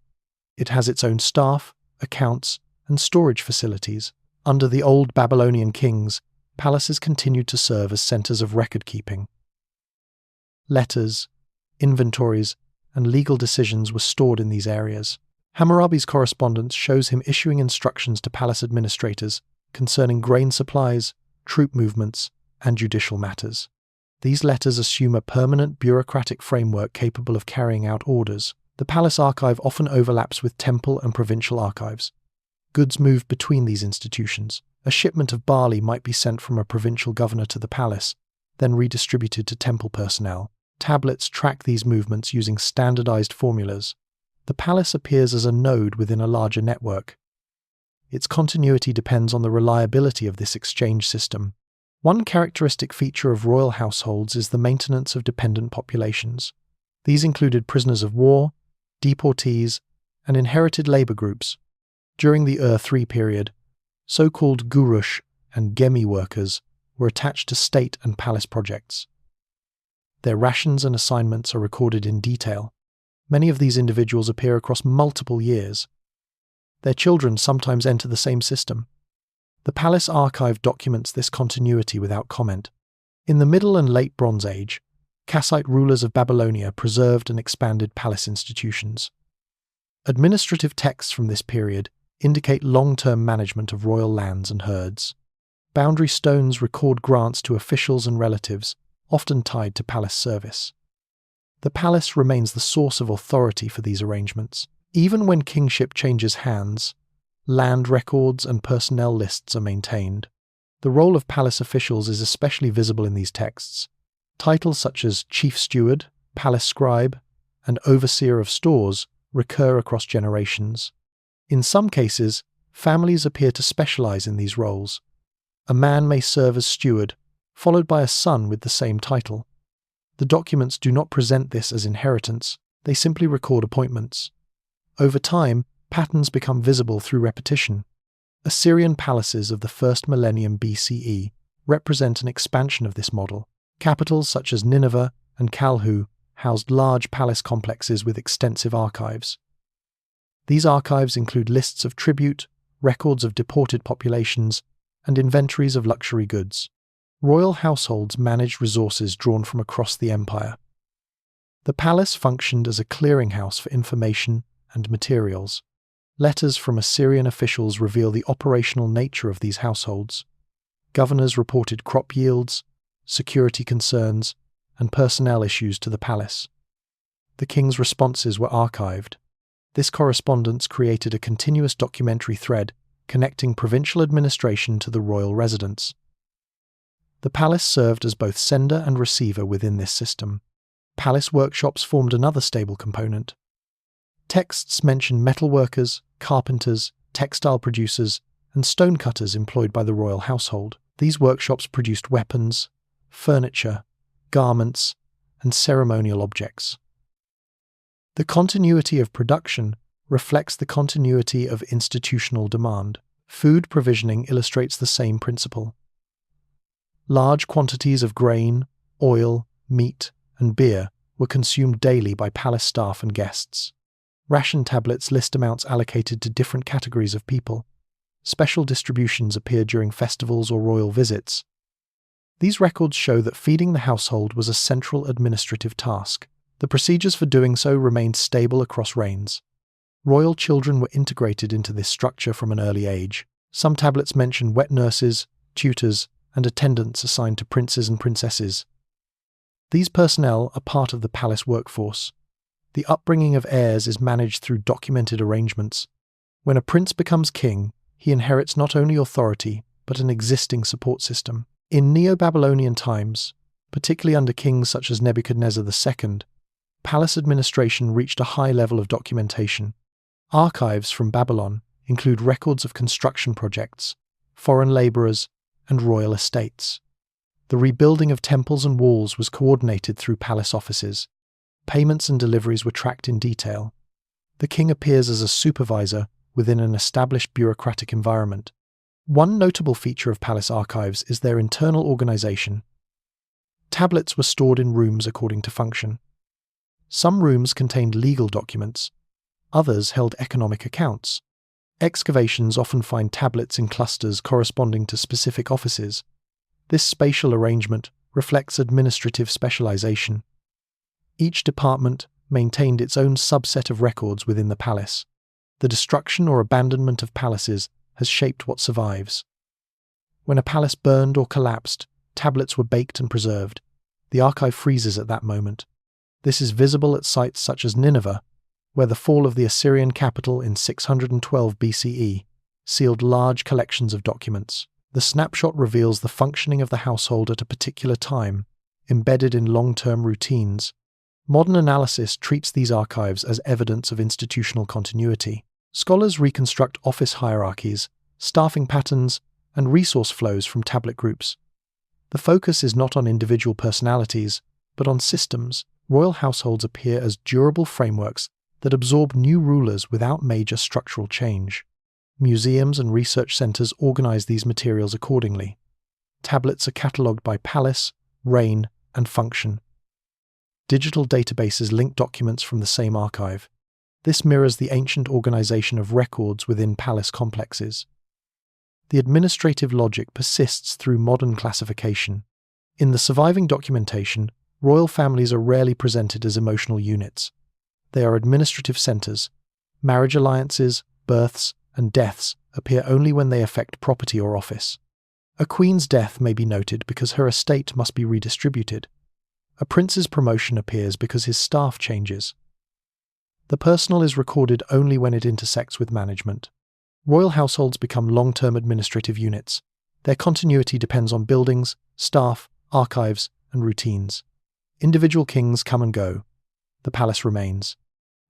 It has its own staff, accounts, and storage facilities. Under the old Babylonian kings, palaces continued to serve as centers of record-keeping. Letters, inventories, and legal decisions were stored in these areas. Hammurabi's correspondence shows him issuing instructions to palace administrators concerning grain supplies, troop movements, and judicial matters. These letters assume a permanent bureaucratic framework capable of carrying out orders. The palace archive often overlaps with temple and provincial archives. Goods moved between these institutions. A shipment of barley might be sent from a provincial governor to the palace, then redistributed to temple personnel. Tablets track these movements using standardized formulas. The palace appears as a node within a larger network. Its continuity depends on the reliability of this exchange system. One characteristic feature of royal households is the maintenance of dependent populations. These included prisoners of war, deportees, and inherited labor groups. During the Ur III period, so-called gurush and gemi workers were attached to state and palace projects. Their rations and assignments are recorded in detail. Many of these individuals appear across multiple years. Their children sometimes enter the same system. The palace archive documents this continuity without comment. In the Middle and Late Bronze Age, Kassite rulers of Babylonia preserved and expanded palace institutions. Administrative texts from this period indicate long-term management of royal lands and herds. Boundary stones record grants to officials and relatives, often tied to palace service. The palace remains the source of authority for these arrangements. Even when kingship changes hands, land records and personnel lists are maintained. The role of palace officials is especially visible in these texts. Titles such as chief steward, palace scribe, and overseer of stores recur across generations. In some cases, families appear to specialize in these roles. A man may serve as steward, followed by a son with the same title. The documents do not present this as inheritance, they simply record appointments. Over time, patterns become visible through repetition. Assyrian palaces of the 1st millennium BCE represent an expansion of this model. Capitals such as Nineveh and Kalhu housed large palace complexes with extensive archives. These archives include lists of tribute, records of deported populations, and inventories of luxury goods. Royal households managed resources drawn from across the empire. The palace functioned as a clearinghouse for information and materials. Letters from Assyrian officials reveal the operational nature of these households. Governors reported crop yields, security concerns, and personnel issues to the palace. The king's responses were archived. This correspondence created a continuous documentary thread connecting provincial administration to the royal residence. The palace served as both sender and receiver within this system. Palace workshops formed another stable component. Texts mention metalworkers, carpenters, textile producers, and stonecutters employed by the royal household. These workshops produced weapons, furniture, garments, and ceremonial objects. The continuity of production reflects the continuity of institutional demand. Food provisioning illustrates the same principle. Large quantities of grain, oil, meat, and beer were consumed daily by palace staff and guests. Ration tablets list amounts allocated to different categories of people. Special distributions appear during festivals or royal visits. These records show that feeding the household was a central administrative task. The procedures for doing so remained stable across reigns. Royal children were integrated into this structure from an early age. Some tablets mention wet nurses, tutors, and attendants assigned to princes and princesses. These personnel are part of the palace workforce. The upbringing of heirs is managed through documented arrangements. When a prince becomes king, he inherits not only authority, but an existing support system. In Neo-Babylonian times, particularly under kings such as Nebuchadnezzar II, palace administration reached a high level of documentation. Archives from Babylon include records of construction projects, foreign laborers, and royal estates. The rebuilding of temples and walls was coordinated through palace offices. Payments and deliveries were tracked in detail. The king appears as a supervisor within an established bureaucratic environment. One notable feature of palace archives is their internal organization. Tablets were stored in rooms according to function. Some rooms contained legal documents, others held economic accounts. Excavations often find tablets in clusters corresponding to specific offices. This spatial arrangement reflects administrative specialization. Each department maintained its own subset of records within the palace. The destruction or abandonment of palaces has shaped what survives. When a palace burned or collapsed, tablets were baked and preserved. The archive freezes at that moment. This is visible at sites such as Nineveh, where the fall of the Assyrian capital in 612 BCE sealed large collections of documents. The snapshot reveals the functioning of the household at a particular time, embedded in long-term routines. Modern analysis treats these archives as evidence of institutional continuity. Scholars reconstruct office hierarchies, staffing patterns, and resource flows from tablet groups. The focus is not on individual personalities, but on systems. Royal households appear as durable frameworks that absorb new rulers without major structural change. Museums and research centers organize these materials accordingly. Tablets are catalogued by palace, reign, and function. Digital databases link documents from the same archive. This mirrors the ancient organization of records within palace complexes. The administrative logic persists through modern classification. In the surviving documentation, royal families are rarely presented as emotional units. They are administrative centers. Marriage alliances, births, and deaths appear only when they affect property or office. A queen's death may be noted because her estate must be redistributed. A prince's promotion appears because his staff changes. The personal is recorded only when it intersects with management. Royal households become long-term administrative units. Their continuity depends on buildings, staff, archives, and routines. Individual kings come and go. The palace remains.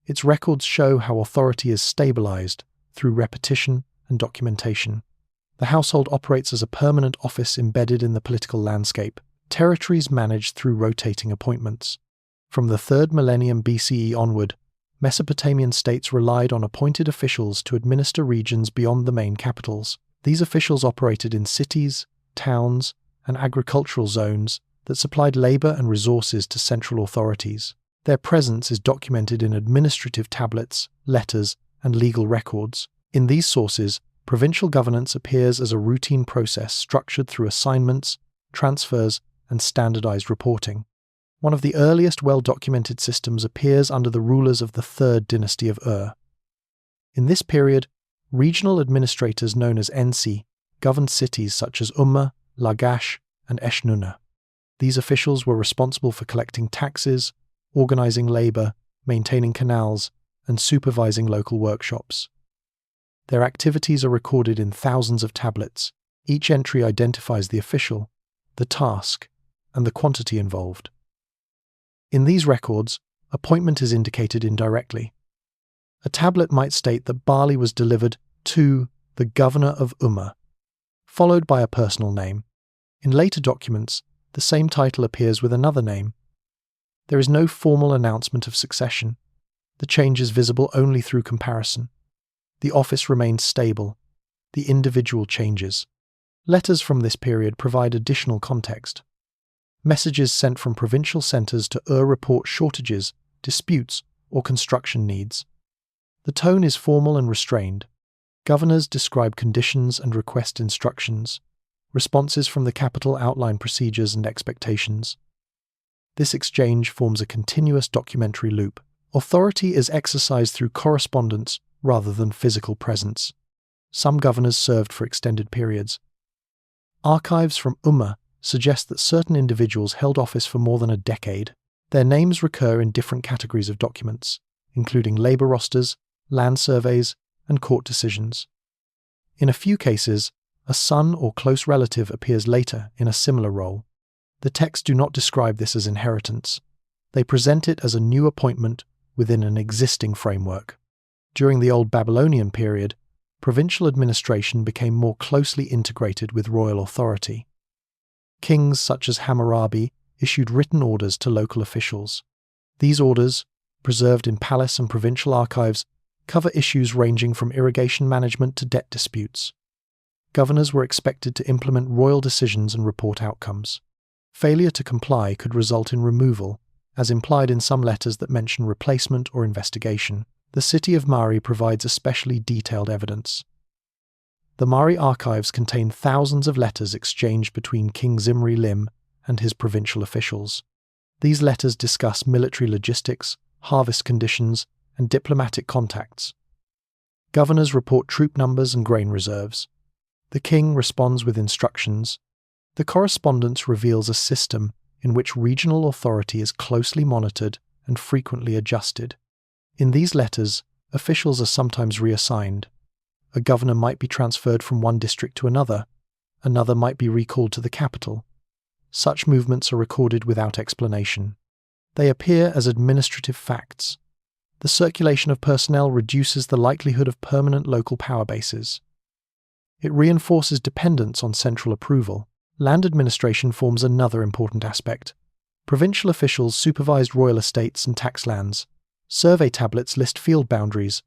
Its records show how authority is stabilized through repetition and documentation. The household operates as a permanent office embedded in the political landscape. Territories managed through rotating appointments. From the 3rd millennium BCE onward, Mesopotamian states relied on appointed officials to administer regions beyond the main capitals. These officials operated in cities, towns, and agricultural zones that supplied labor and resources to central authorities. Their presence is documented in administrative tablets, letters, and legal records. In these sources, provincial governance appears as a routine process structured through assignments, transfers, and standardized reporting. One of the earliest well-documented systems appears under the rulers of the 3rd dynasty of Ur. In this period, regional administrators known as Ensi governed cities such as Umma, Lagash, and Eshnunna. These officials were responsible for collecting taxes, organizing labor, maintaining canals, and supervising local workshops. Their activities are recorded in thousands of tablets. Each entry identifies the official, the task, and the quantity involved. In these records, appointment is indicated indirectly. A tablet might state that barley was delivered to the governor of Umma, followed by a personal name. In later documents, the same title appears with another name. There is no formal announcement of succession. The change is visible only through comparison. The office remains stable. The individual changes. Letters from this period provide additional context. Messages sent from provincial centres to report shortages, disputes, or construction needs. The tone is formal and restrained. Governors describe conditions and request instructions. Responses from the capital outline procedures and expectations. This exchange forms a continuous documentary loop. Authority is exercised through correspondence rather than physical presence. Some governors served for extended periods. Archives from Umma suggest that certain individuals held office for more than a decade. Their names recur in different categories of documents, including labour rosters, land surveys, and court decisions. In a few cases, a son or close relative appears later in a similar role. The texts do not describe this as inheritance. They present it as a new appointment within an existing framework. During the Old Babylonian period, provincial administration became more closely integrated with royal authority. Kings such as Hammurabi issued written orders to local officials. These orders, preserved in palace and provincial archives, cover issues ranging from irrigation management to debt disputes. Governors were expected to implement royal decisions and report outcomes. Failure to comply could result in removal, as implied in some letters that mention replacement or investigation. The city of Mari provides especially detailed evidence. The Mari archives contain thousands of letters exchanged between King Zimri Lim and his provincial officials. These letters discuss military logistics, harvest conditions, and diplomatic contacts. Governors report troop numbers and grain reserves. The king responds with instructions. The correspondence reveals a system in which regional authority is closely monitored and frequently adjusted. In these letters, officials are sometimes reassigned. A governor might be transferred from one district to another might be recalled to the capital. Such movements are recorded without explanation. They appear as administrative facts. The circulation of personnel reduces the likelihood of permanent local power bases. It reinforces dependence on central approval. Land administration forms another important aspect. Provincial officials supervised royal estates and tax lands. Survey tablets list field boundaries,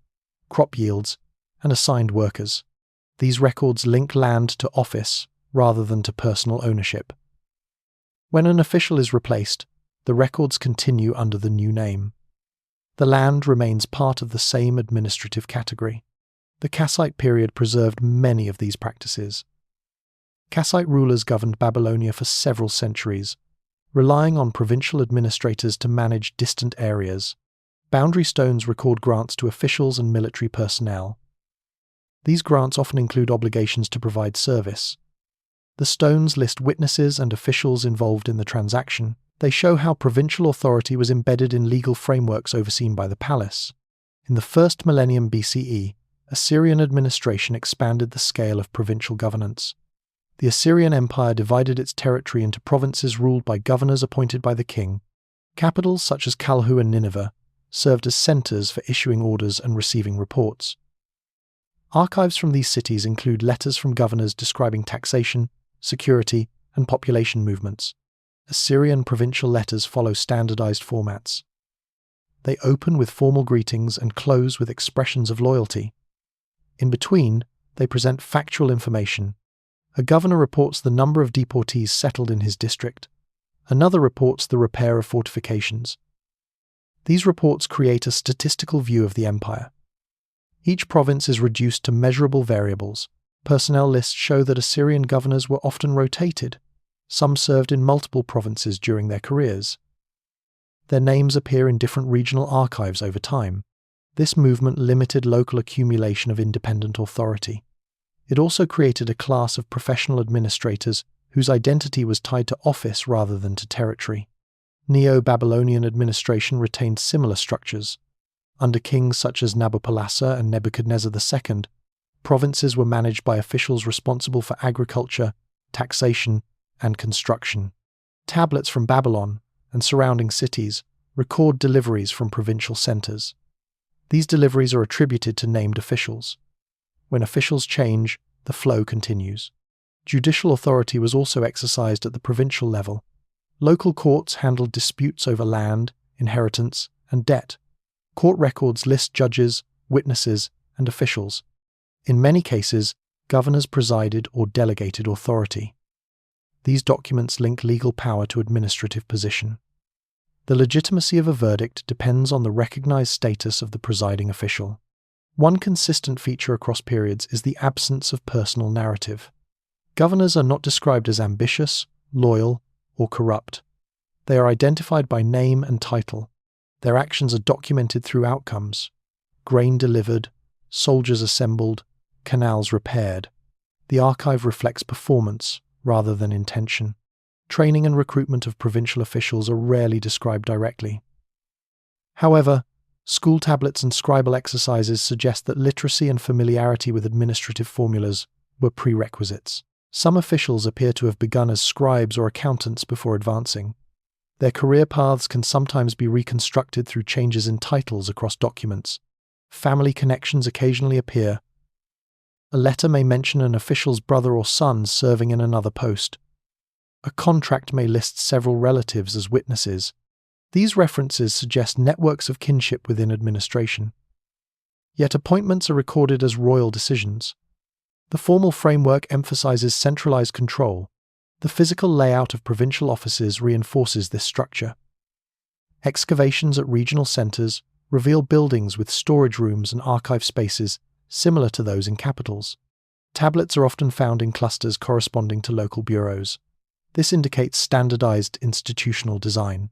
crop yields, and assigned workers. These records link land to office rather than to personal ownership. When an official is replaced, the records continue under the new name. The land remains part of the same administrative category. The Kassite period preserved many of these practices. Kassite rulers governed Babylonia for several centuries, relying on provincial administrators to manage distant areas. Boundary stones record grants to officials and military personnel. These grants often include obligations to provide service. The stones list witnesses and officials involved in the transaction. They show how provincial authority was embedded in legal frameworks overseen by the palace. In the first millennium BCE, Assyrian administration expanded the scale of provincial governance. The Assyrian Empire divided its territory into provinces ruled by governors appointed by the king. Capitals such as Kalhu and Nineveh served as centers for issuing orders and receiving reports. Archives from these cities include letters from governors describing taxation, security, and population movements. Assyrian provincial letters follow standardized formats. They open with formal greetings and close with expressions of loyalty. In between, they present factual information. A governor reports the number of deportees settled in his district. Another reports the repair of fortifications. These reports create a statistical view of the empire. Each province is reduced to measurable variables. Personnel lists show that Assyrian governors were often rotated. Some served in multiple provinces during their careers. Their names appear in different regional archives over time. This movement limited local accumulation of independent authority. It also created a class of professional administrators whose identity was tied to office rather than to territory. Neo-Babylonian administration retained similar structures. Under kings such as Nabopolassar and Nebuchadnezzar II, provinces were managed by officials responsible for agriculture, taxation, and construction. Tablets from Babylon and surrounding cities record deliveries from provincial centers. These deliveries are attributed to named officials. When officials change, the flow continues. Judicial authority was also exercised at the provincial level. Local courts handled disputes over land, inheritance, and debt. Court records list judges, witnesses, and officials. In many cases, governors presided or delegated authority. These documents link legal power to administrative position. The legitimacy of a verdict depends on the recognized status of the presiding official. One consistent feature across periods is the absence of personal narrative. Governors are not described as ambitious, loyal, or corrupt. They are identified by name and title. Their actions are documented through outcomes: grain delivered, soldiers assembled, canals repaired. The archive reflects performance rather than intention. Training and recruitment of provincial officials are rarely described directly. However, school tablets and scribal exercises suggest that literacy and familiarity with administrative formulas were prerequisites. Some officials appear to have begun as scribes or accountants before advancing. Their career paths can sometimes be reconstructed through changes in titles across documents. Family connections occasionally appear. A letter may mention an official's brother or son serving in another post. A contract may list several relatives as witnesses. These references suggest networks of kinship within administration. Yet appointments are recorded as royal decisions. The formal framework emphasizes centralized control. The physical layout of provincial offices reinforces this structure. Excavations at regional centers reveal buildings with storage rooms and archive spaces similar to those in capitals. Tablets are often found in clusters corresponding to local bureaus. This indicates standardized institutional design.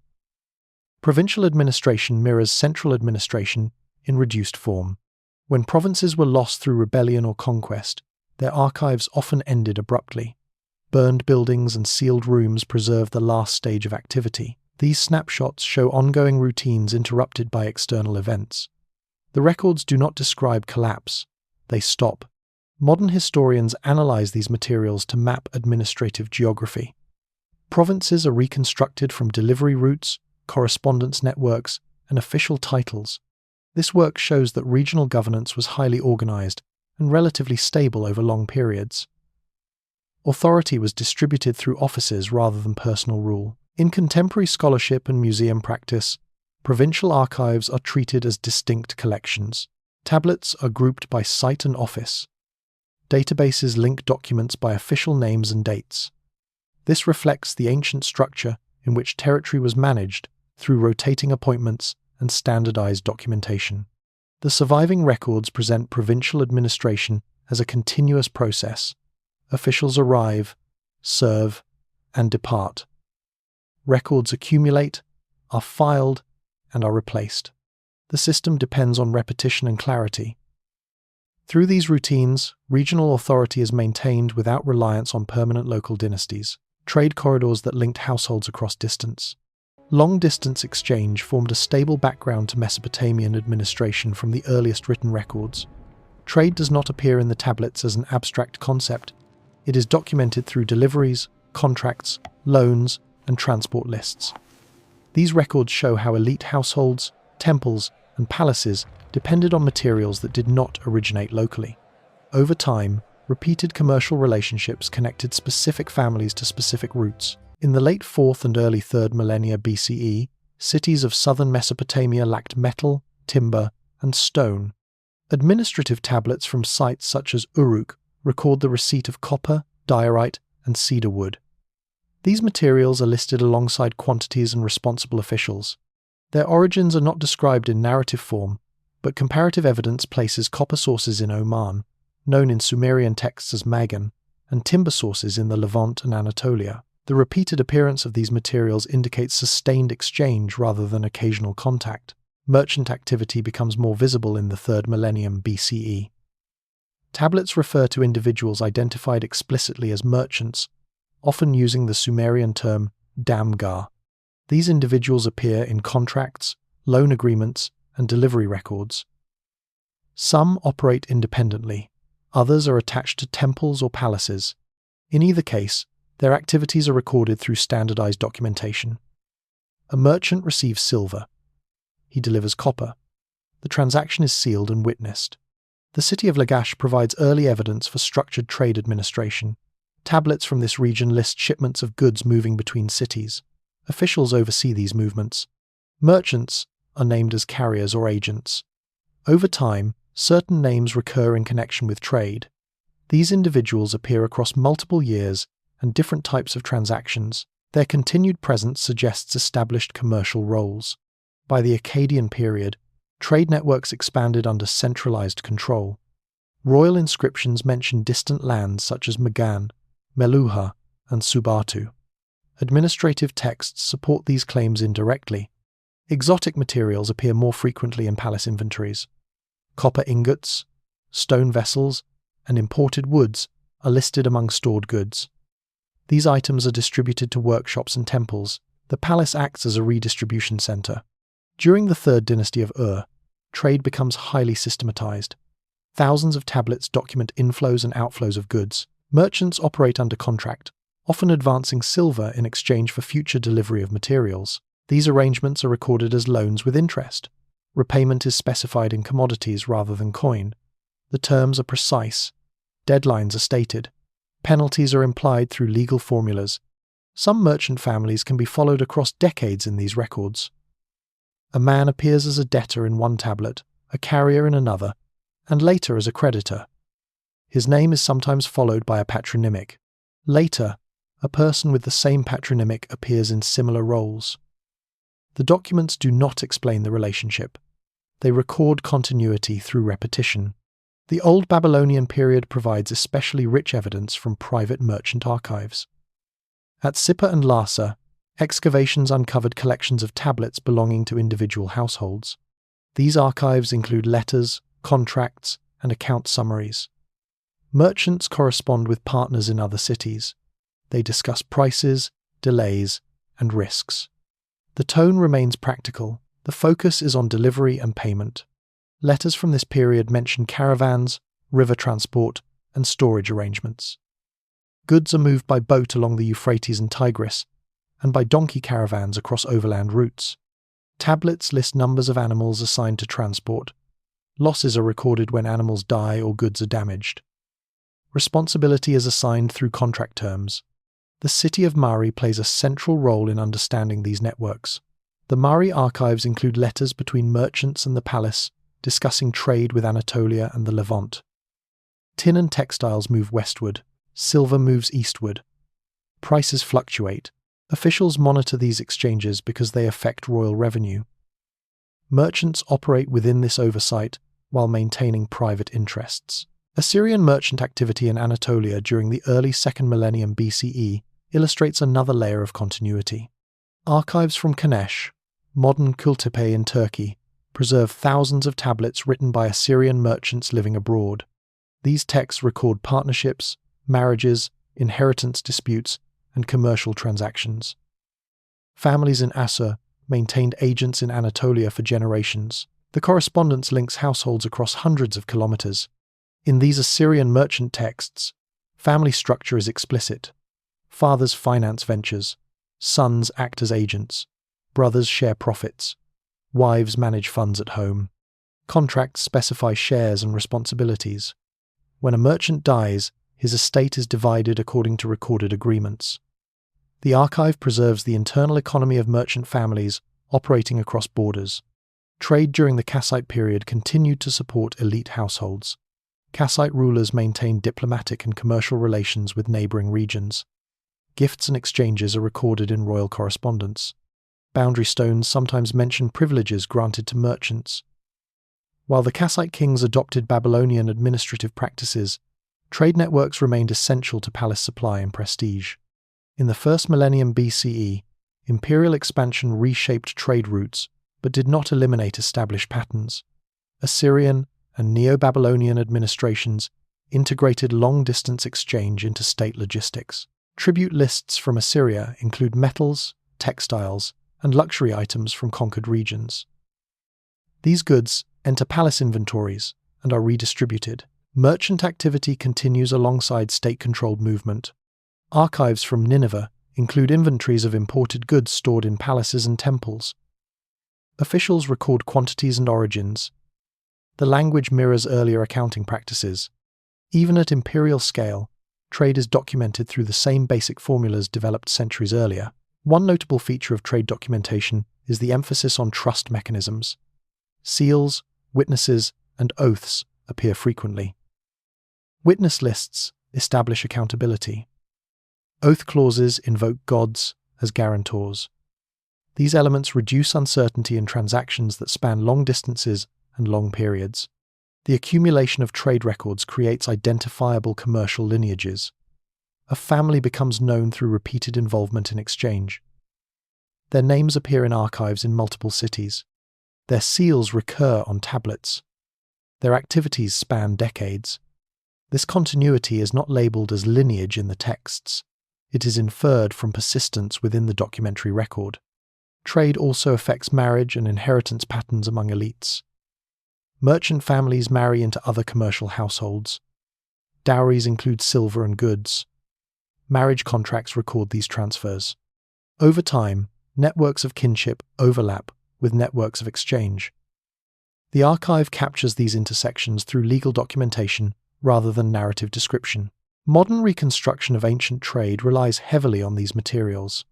Provincial administration mirrors central administration in reduced form. When provinces were lost through rebellion or conquest, their archives often ended abruptly. Burned buildings and sealed rooms preserve the last stage of activity. These snapshots show ongoing routines interrupted by external events. The records do not describe collapse, they stop. Modern historians analyze these materials to map administrative geography. Provinces are reconstructed from delivery routes, correspondence networks, and official titles. This work shows that regional governance was highly organized and relatively stable over long periods. Authority was distributed through offices rather than personal rule. In contemporary scholarship and museum practice, provincial archives are treated as distinct collections. Tablets are grouped by site and office. Databases link documents by official names and dates. This reflects the ancient structure in which territory was managed through rotating appointments and standardized documentation. The surviving records present provincial administration as a continuous process. Officials arrive, serve, and depart. Records accumulate, are filed, and are replaced. The system depends on repetition and clarity. Through these routines, regional authority is maintained without reliance on permanent local dynasties. Trade corridors that linked households across distance. Long-distance exchange formed a stable background to Mesopotamian administration from the earliest written records. Trade does not appear in the tablets as an abstract concept. It is documented through deliveries, contracts, loans, and transport lists. These records show how elite households, temples, and palaces depended on materials that did not originate locally. Over time, repeated commercial relationships connected specific families to specific routes. In the late 4th and early 3rd millennia BCE, cities of southern Mesopotamia lacked metal, timber, and stone. Administrative tablets from sites such as Uruk record the receipt of copper, diorite, and cedar wood. These materials are listed alongside quantities and responsible officials. Their origins are not described in narrative form, but comparative evidence places copper sources in Oman, known in Sumerian texts as Magan, and timber sources in the Levant and Anatolia. The repeated appearance of these materials indicates sustained exchange rather than occasional contact. Merchant activity becomes more visible in the 3rd millennium BCE. Tablets refer to individuals identified explicitly as merchants, often using the Sumerian term damgar. These individuals appear in contracts, loan agreements, and delivery records. Some operate independently, others are attached to temples or palaces. In either case, their activities are recorded through standardized documentation. A merchant receives silver. He delivers copper. The transaction is sealed and witnessed. The city of Lagash provides early evidence for structured trade administration. Tablets from this region list shipments of goods moving between cities. Officials oversee these movements. Merchants are named as carriers or agents. Over time, certain names recur in connection with trade. These individuals appear across multiple years and different types of transactions. Their continued presence suggests established commercial roles. By the Akkadian period, trade networks expanded under centralized control. Royal inscriptions mention distant lands such as Magan, Meluha, and Subatu. Administrative texts support these claims indirectly. Exotic materials appear more frequently in palace inventories. Copper ingots, stone vessels, and imported woods are listed among stored goods. These items are distributed to workshops and temples. The palace acts as a redistribution center. During the Third Dynasty of Ur, trade becomes highly systematized. Thousands of tablets document inflows and outflows of goods. Merchants operate under contract, often advancing silver in exchange for future delivery of materials. These arrangements are recorded as loans with interest. Repayment is specified in commodities rather than coin. The terms are precise. Deadlines are stated. Penalties are implied through legal formulas. Some merchant families can be followed across decades in these records. A man appears as a debtor in one tablet, a carrier in another, and later as a creditor. His name is sometimes followed by a patronymic. Later, a person with the same patronymic appears in similar roles. The documents do not explain the relationship. They record continuity through repetition. The Old Babylonian period provides especially rich evidence from private merchant archives. At Sippar and Larsa, excavations uncovered collections of tablets belonging to individual households. These archives include letters, contracts, and account summaries. Merchants correspond with partners in other cities. They discuss prices, delays, and risks. The tone remains practical. The focus is on delivery and payment. Letters from this period mention caravans, river transport, and storage arrangements. Goods are moved by boat along the Euphrates and Tigris, and by donkey caravans across overland routes. Tablets list numbers of animals assigned to transport. Losses are recorded when animals die or goods are damaged. Responsibility is assigned through contract terms. The city of Mari plays a central role in understanding these networks. The Mari archives include letters between merchants and the palace, discussing trade with Anatolia and the Levant. Tin and textiles move westward, silver moves eastward. Prices fluctuate. Officials monitor these exchanges because they affect royal revenue. Merchants operate within this oversight while maintaining private interests. Assyrian merchant activity in Anatolia during the early 2nd millennium BCE illustrates another layer of continuity. Archives from Kanesh, modern Kultepe in Turkey, preserve thousands of tablets written by Assyrian merchants living abroad. These texts record partnerships, marriages, inheritance disputes, and commercial transactions. Families in Assur maintained agents in Anatolia for generations. The correspondence links households across hundreds of kilometers. In these Assyrian merchant texts, family structure is explicit. Fathers finance ventures, sons act as agents, brothers share profits, wives manage funds at home. Contracts specify shares and responsibilities. When a merchant dies, his estate is divided according to recorded agreements. The archive preserves the internal economy of merchant families operating across borders. Trade during the Kassite period continued to support elite households. Kassite rulers maintained diplomatic and commercial relations with neighboring regions. Gifts and exchanges are recorded in royal correspondence. Boundary stones sometimes mention privileges granted to merchants. While the Kassite kings adopted Babylonian administrative practices, trade networks remained essential to palace supply and prestige. In the 1st millennium BCE, imperial expansion reshaped trade routes but did not eliminate established patterns. Assyrian and Neo-Babylonian administrations integrated long-distance exchange into state logistics. Tribute lists from Assyria include metals, textiles, and luxury items from conquered regions. These goods enter palace inventories and are redistributed. Merchant activity continues alongside state-controlled movement. Archives from Nineveh include inventories of imported goods stored in palaces and temples. Officials record quantities and origins. The language mirrors earlier accounting practices. Even at imperial scale, trade is documented through the same basic formulas developed centuries earlier. One notable feature of trade documentation is the emphasis on trust mechanisms. Seals, witnesses, and oaths appear frequently. Witness lists establish accountability. Oath clauses invoke gods as guarantors. These elements reduce uncertainty in transactions that span long distances and long periods. The accumulation of trade records creates identifiable commercial lineages. A family becomes known through repeated involvement in exchange. Their names appear in archives in multiple cities. Their seals recur on tablets. Their activities span decades. This continuity is not labeled as lineage in the texts. It is inferred from persistence within the documentary record. Trade also affects marriage and inheritance patterns among elites. Merchant families marry into other commercial households. Dowries include silver and goods. Marriage contracts record these transfers. Over time, networks of kinship overlap with networks of exchange. The archive captures these intersections through legal documentation rather than narrative description. Modern reconstruction of ancient trade relies heavily on these materials.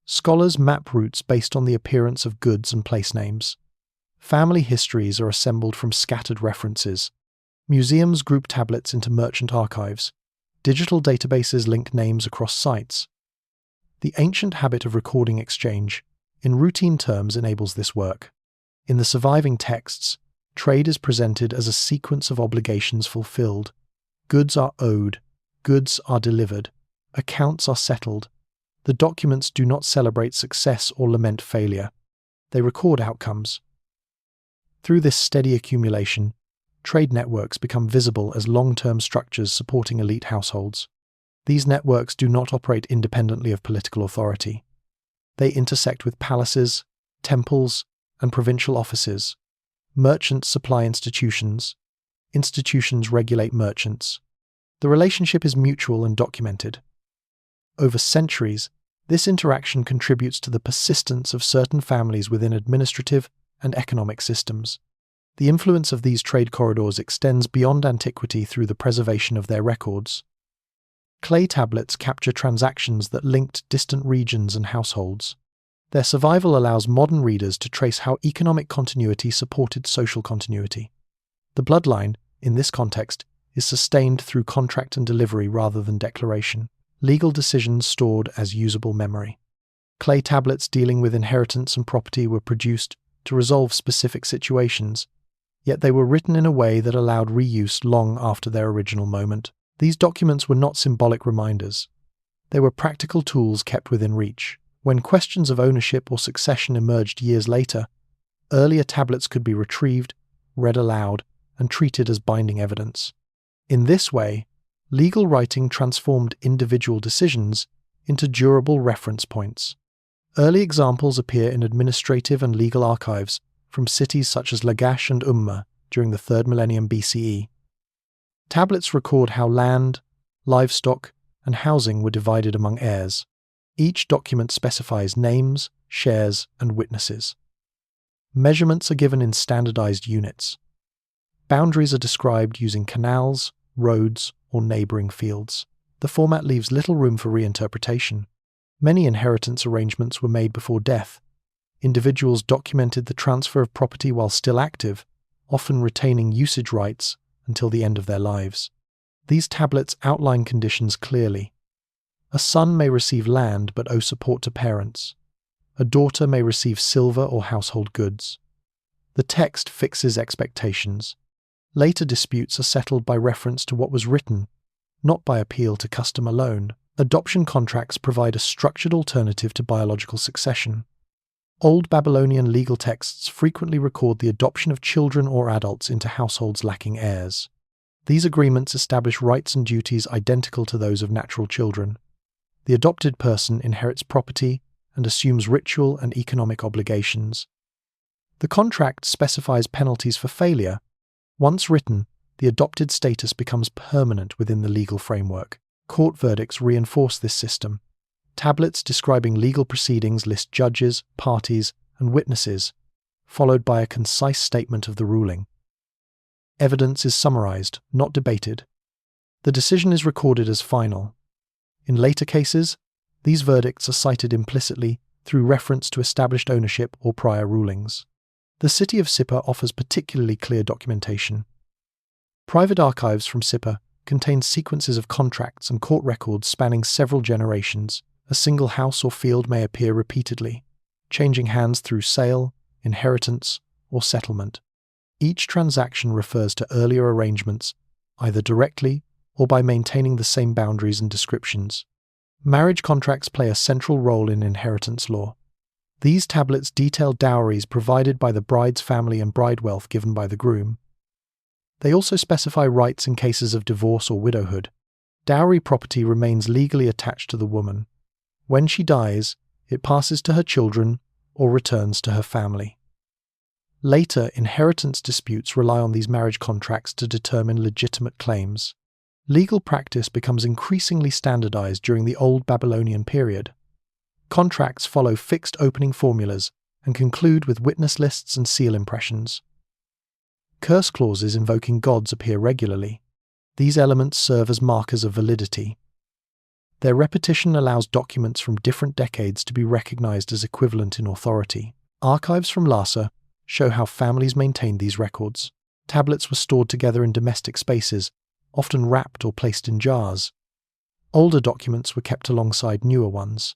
Scholars map routes based on the appearance of goods and place names. Family histories are assembled from scattered references. Museums group tablets into merchant archives. Digital databases link names across sites. The ancient habit of recording exchange, in routine terms, enables this work. In the surviving texts, trade is presented as a sequence of obligations fulfilled. Goods are owed, goods are delivered, accounts are settled. The documents do not celebrate success or lament failure. They record outcomes. Through this steady accumulation, trade networks become visible as long-term structures supporting elite households. These networks do not operate independently of political authority. They intersect with palaces, temples, and provincial offices. Merchants supply institutions. Institutions regulate merchants. The relationship is mutual and documented. Over centuries, this interaction contributes to the persistence of certain families within administrative and economic systems. The influence of these trade corridors extends beyond antiquity through the preservation of their records. Clay tablets capture transactions that linked distant regions and households. Their survival allows modern readers to trace how economic continuity supported social continuity. The bloodline, in this context, is sustained through contract and delivery rather than declaration. Legal decisions stored as usable memory. Clay tablets dealing with inheritance and property were produced to resolve specific situations, yet they were written in a way that allowed reuse long after their original moment. These documents were not symbolic reminders. They were practical tools kept within reach. When questions of ownership or succession emerged years later, earlier tablets could be retrieved, read aloud, and treated as binding evidence. In this way, legal writing transformed individual decisions into durable reference points. Early examples appear in administrative and legal archives from cities such as Lagash and Umma during the 3rd millennium BCE. Tablets record how land, livestock, and housing were divided among heirs. Each document specifies names, shares, and witnesses. Measurements are given in standardized units. Boundaries are described using canals, roads, or neighboring fields. The format leaves little room for reinterpretation. Many inheritance arrangements were made before death. Individuals documented the transfer of property while still active, often retaining usage rights until the end of their lives. These tablets outline conditions clearly. A son may receive land but owe support to parents. A daughter may receive silver or household goods. The text fixes expectations. Later disputes are settled by reference to what was written, not by appeal to custom alone. Adoption contracts provide a structured alternative to biological succession. Old Babylonian legal texts frequently record the adoption of children or adults into households lacking heirs. These agreements establish rights and duties identical to those of natural children. The adopted person inherits property and assumes ritual and economic obligations. The contract specifies penalties for failure. Once written, the adopted status becomes permanent within the legal framework. Court verdicts reinforce this system. Tablets describing legal proceedings list judges, parties, and witnesses, followed by a concise statement of the ruling. Evidence is summarized, not debated. The decision is recorded as final. In later cases, these verdicts are cited implicitly through reference to established ownership or prior rulings. The city of Sippar offers particularly clear documentation. Private archives from Sippar contain sequences of contracts and court records spanning several generations. A single house or field may appear repeatedly, changing hands through sale, inheritance, or settlement. Each transaction refers to earlier arrangements, either directly or by maintaining the same boundaries and descriptions. Marriage contracts play a central role in inheritance law. These tablets detail dowries provided by the bride's family and bride wealth given by the groom. They also specify rights in cases of divorce or widowhood. Dowry property remains legally attached to the woman. When she dies, it passes to her children or returns to her family. Later, inheritance disputes rely on these marriage contracts to determine legitimate claims. Legal practice becomes increasingly standardized during the Old Babylonian period. Contracts follow fixed opening formulas and conclude with witness lists and seal impressions. Curse clauses invoking gods appear regularly. These elements serve as markers of validity. Their repetition allows documents from different decades to be recognized as equivalent in authority. Archives from Lhasa show how families maintained these records. Tablets were stored together in domestic spaces, often wrapped or placed in jars. Older documents were kept alongside newer ones.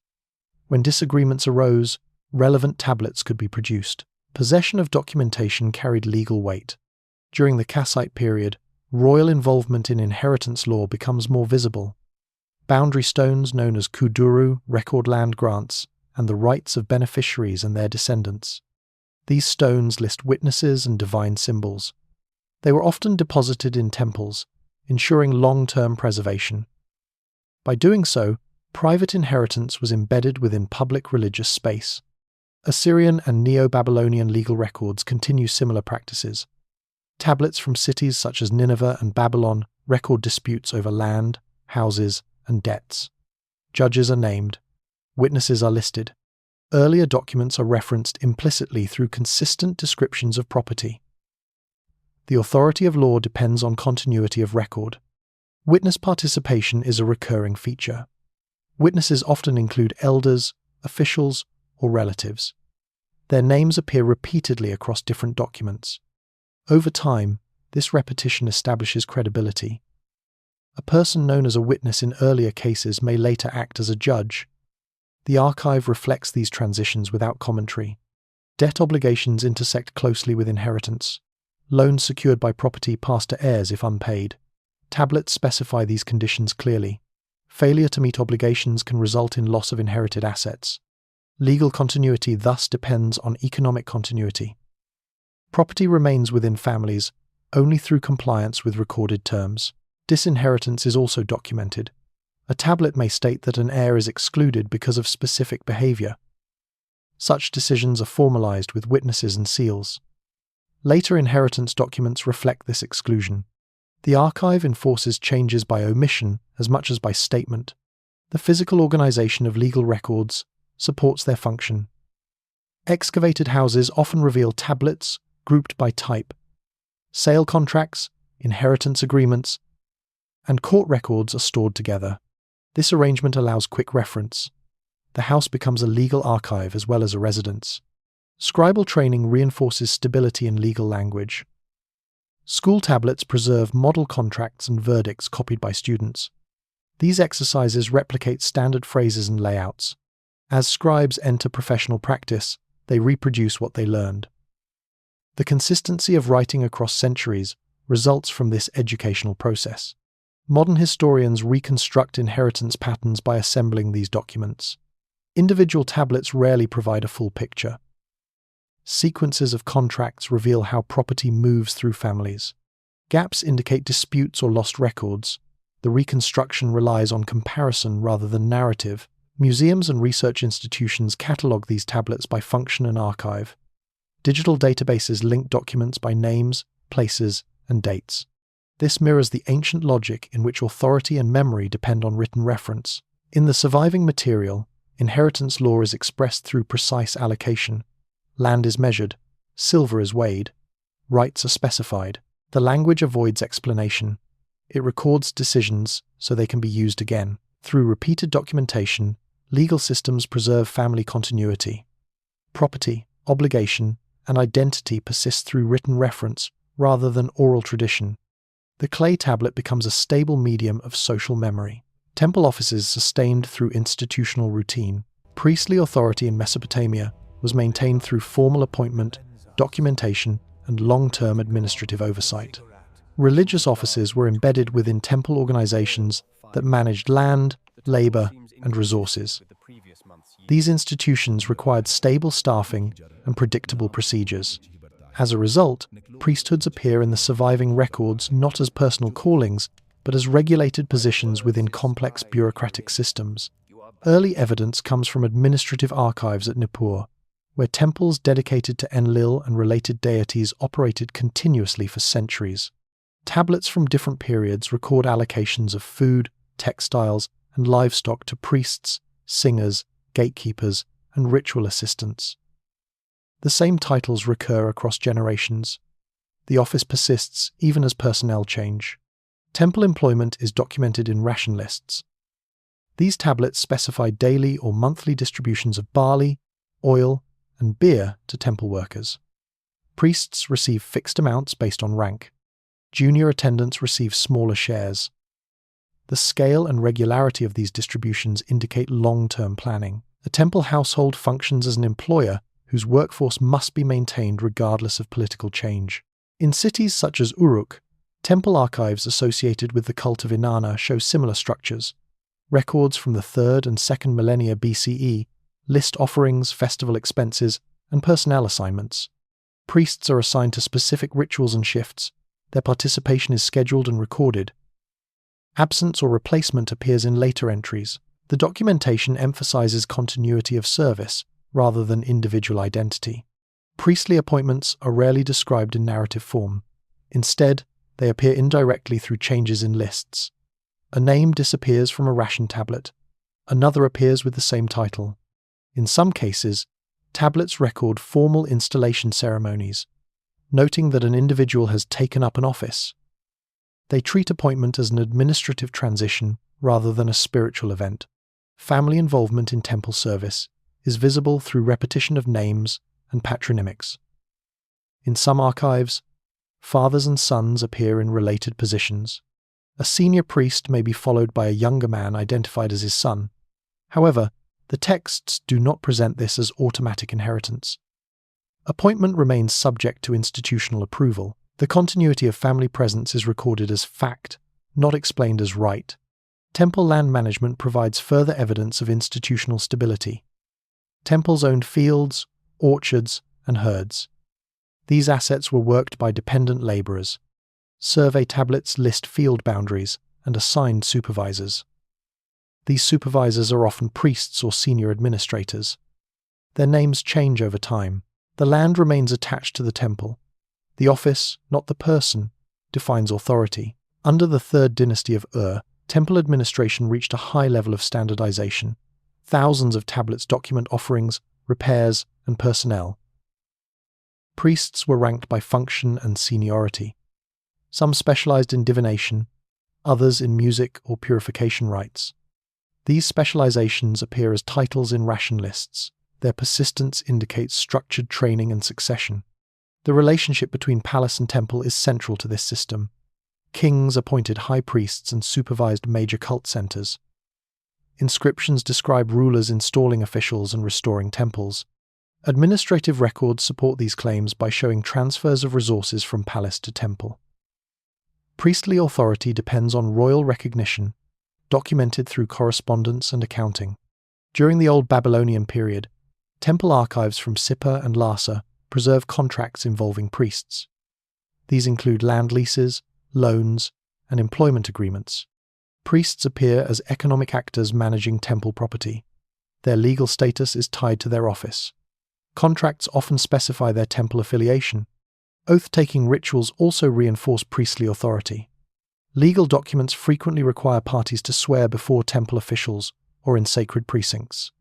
When disagreements arose, relevant tablets could be produced. Possession of documentation carried legal weight. During the Kassite period, royal involvement in inheritance law becomes more visible. Boundary stones known as kuduru record land grants and the rights of beneficiaries and their descendants. These stones list witnesses and divine symbols. They were often deposited in temples, ensuring long-term preservation. By doing so, private inheritance was embedded within public religious space. Assyrian and Neo-Babylonian legal records continue similar practices. Tablets from cities such as Nineveh and Babylon record disputes over land, houses, and debts. Judges are named. Witnesses are listed. Earlier documents are referenced implicitly through consistent descriptions of property. The authority of law depends on continuity of record. Witness participation is a recurring feature. Witnesses often include elders, officials, or relatives. Their names appear repeatedly across different documents. Over time, this repetition establishes credibility. A person known as a witness in earlier cases may later act as a judge. The archive reflects these transitions without commentary. Debt obligations intersect closely with inheritance. Loans secured by property pass to heirs if unpaid. Tablets specify these conditions clearly. Failure to meet obligations can result in loss of inherited assets. Legal continuity thus depends on economic continuity. Property remains within families only through compliance with recorded terms. Disinheritance is also documented. A tablet may state that an heir is excluded because of specific behavior. Such decisions are formalized with witnesses and seals. Later inheritance documents reflect this exclusion. The archive enforces changes by omission as much as by statement. The physical organization of legal records supports their function. Excavated houses often reveal tablets grouped by type. Sale contracts, inheritance agreements, and court records are stored together. This arrangement allows quick reference. The house becomes a legal archive as well as a residence. Scribal training reinforces stability in legal language. School tablets preserve model contracts and verdicts copied by students. These exercises replicate standard phrases and layouts. As scribes enter professional practice, they reproduce what they learned. The consistency of writing across centuries results from this educational process. Modern historians reconstruct inheritance patterns by assembling these documents. Individual tablets rarely provide a full picture. Sequences of contracts reveal how property moves through families. Gaps indicate disputes or lost records. The reconstruction relies on comparison rather than narrative. Museums and research institutions catalogue these tablets by function and archive. Digital databases link documents by names, places, and dates. This mirrors the ancient logic in which authority and memory depend on written reference. In the surviving material, inheritance law is expressed through precise allocation. Land is measured, silver is weighed, rights are specified. The language avoids explanation. It records decisions so they can be used again. Through repeated documentation, legal systems preserve family continuity. Property, obligation, and identity persist through written reference rather than oral tradition. The clay tablet becomes a stable medium of social memory. Temple offices sustained through institutional routine. Priestly authority in Mesopotamia was maintained through formal appointment, documentation, and long-term administrative oversight. Religious offices were embedded within temple organizations that managed land, labor, and resources. These institutions required stable staffing and predictable procedures. As a result, priesthoods appear in the surviving records not as personal callings, but as regulated positions within complex bureaucratic systems. Early evidence comes from administrative archives at Nippur, where temples dedicated to Enlil and related deities operated continuously for centuries. Tablets from different periods record allocations of food, textiles, and livestock to priests, singers, gatekeepers, and ritual assistants. The same titles recur across generations. The office persists even as personnel change. Temple employment is documented in ration lists. These tablets specify daily or monthly distributions of barley, oil, and beer to temple workers. Priests receive fixed amounts based on rank. Junior attendants receive smaller shares. The scale and regularity of these distributions indicate long-term planning. The temple household functions as an employer whose workforce must be maintained regardless of political change. In cities such as Uruk, temple archives associated with the cult of Inanna show similar structures. Records from the 3rd and 2nd millennia BCE list offerings, festival expenses, and personnel assignments. Priests are assigned to specific rituals and shifts. Their participation is scheduled and recorded. Absence or replacement appears in later entries. The documentation emphasizes continuity of service rather than individual identity. Priestly appointments are rarely described in narrative form. Instead, they appear indirectly through changes in lists. A name disappears from a ration tablet. Another appears with the same title. In some cases, tablets record formal installation ceremonies, noting that an individual has taken up an office. They treat appointment as an administrative transition rather than a spiritual event. Family involvement in temple service is visible through repetition of names and patronymics. In some archives, fathers and sons appear in related positions. A senior priest may be followed by a younger man identified as his son. However, the texts do not present this as automatic inheritance. Appointment remains subject to institutional approval. The continuity of family presence is recorded as fact, not explained as right. Temple land management provides further evidence of institutional stability. Temples owned fields, orchards, and herds. These assets were worked by dependent laborers. Survey tablets list field boundaries and assigned supervisors. These supervisors are often priests or senior administrators. Their names change over time. The land remains attached to the temple. The office, not the person, defines authority. Under the 3rd dynasty of Ur, temple administration reached a high level of standardization. Thousands of tablets document offerings, repairs, and personnel. Priests were ranked by function and seniority. Some specialized in divination, others in music or purification rites. These specializations appear as titles in ration lists. Their persistence indicates structured training and succession. The relationship between palace and temple is central to this system. Kings appointed high priests and supervised major cult centers. Inscriptions describe rulers installing officials and restoring temples. Administrative records support these claims by showing transfers of resources from palace to temple. Priestly authority depends on royal recognition, documented through correspondence and accounting. During the Old Babylonian period, temple archives from Sippar and Lhasa preserve contracts involving priests. These include land leases, loans, and employment agreements. Priests appear as economic actors managing temple property. Their legal status is tied to their office. Contracts often specify their temple affiliation. Oath-taking rituals also reinforce priestly authority. Legal documents frequently require parties to swear before temple officials or in sacred precincts.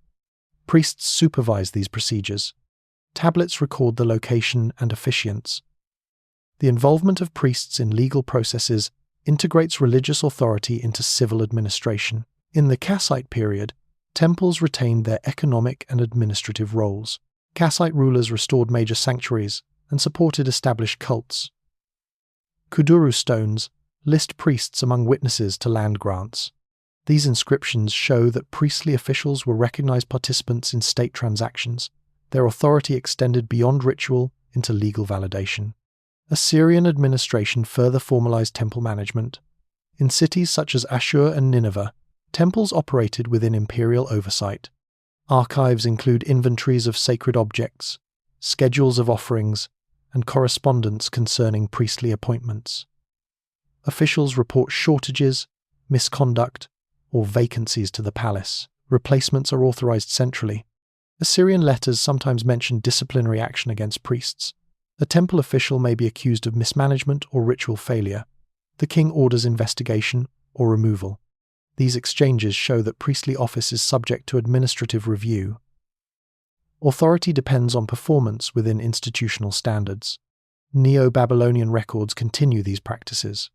Priests supervise these procedures. Tablets record the location and officiants. The involvement of priests in legal processes integrates religious authority into civil administration. In the Kassite period, temples retained their economic and administrative roles. Kassite rulers restored major sanctuaries and supported established cults. Kuduru stones list priests among witnesses to land grants. These inscriptions show that priestly officials were recognized participants in state transactions. Their authority extended beyond ritual into legal validation. Assyrian administration further formalized temple management. In cities such as Ashur and Nineveh, temples operated within imperial oversight. Archives include inventories of sacred objects, schedules of offerings, and correspondence concerning priestly appointments. Officials report shortages, misconduct, or vacancies to the palace. Replacements are authorized centrally. Assyrian letters sometimes mention disciplinary action against priests. A temple official may be accused of mismanagement or ritual failure. The king orders investigation or removal. These exchanges show that priestly office is subject to administrative review. Authority depends on performance within institutional standards. Neo-Babylonian records continue these practices.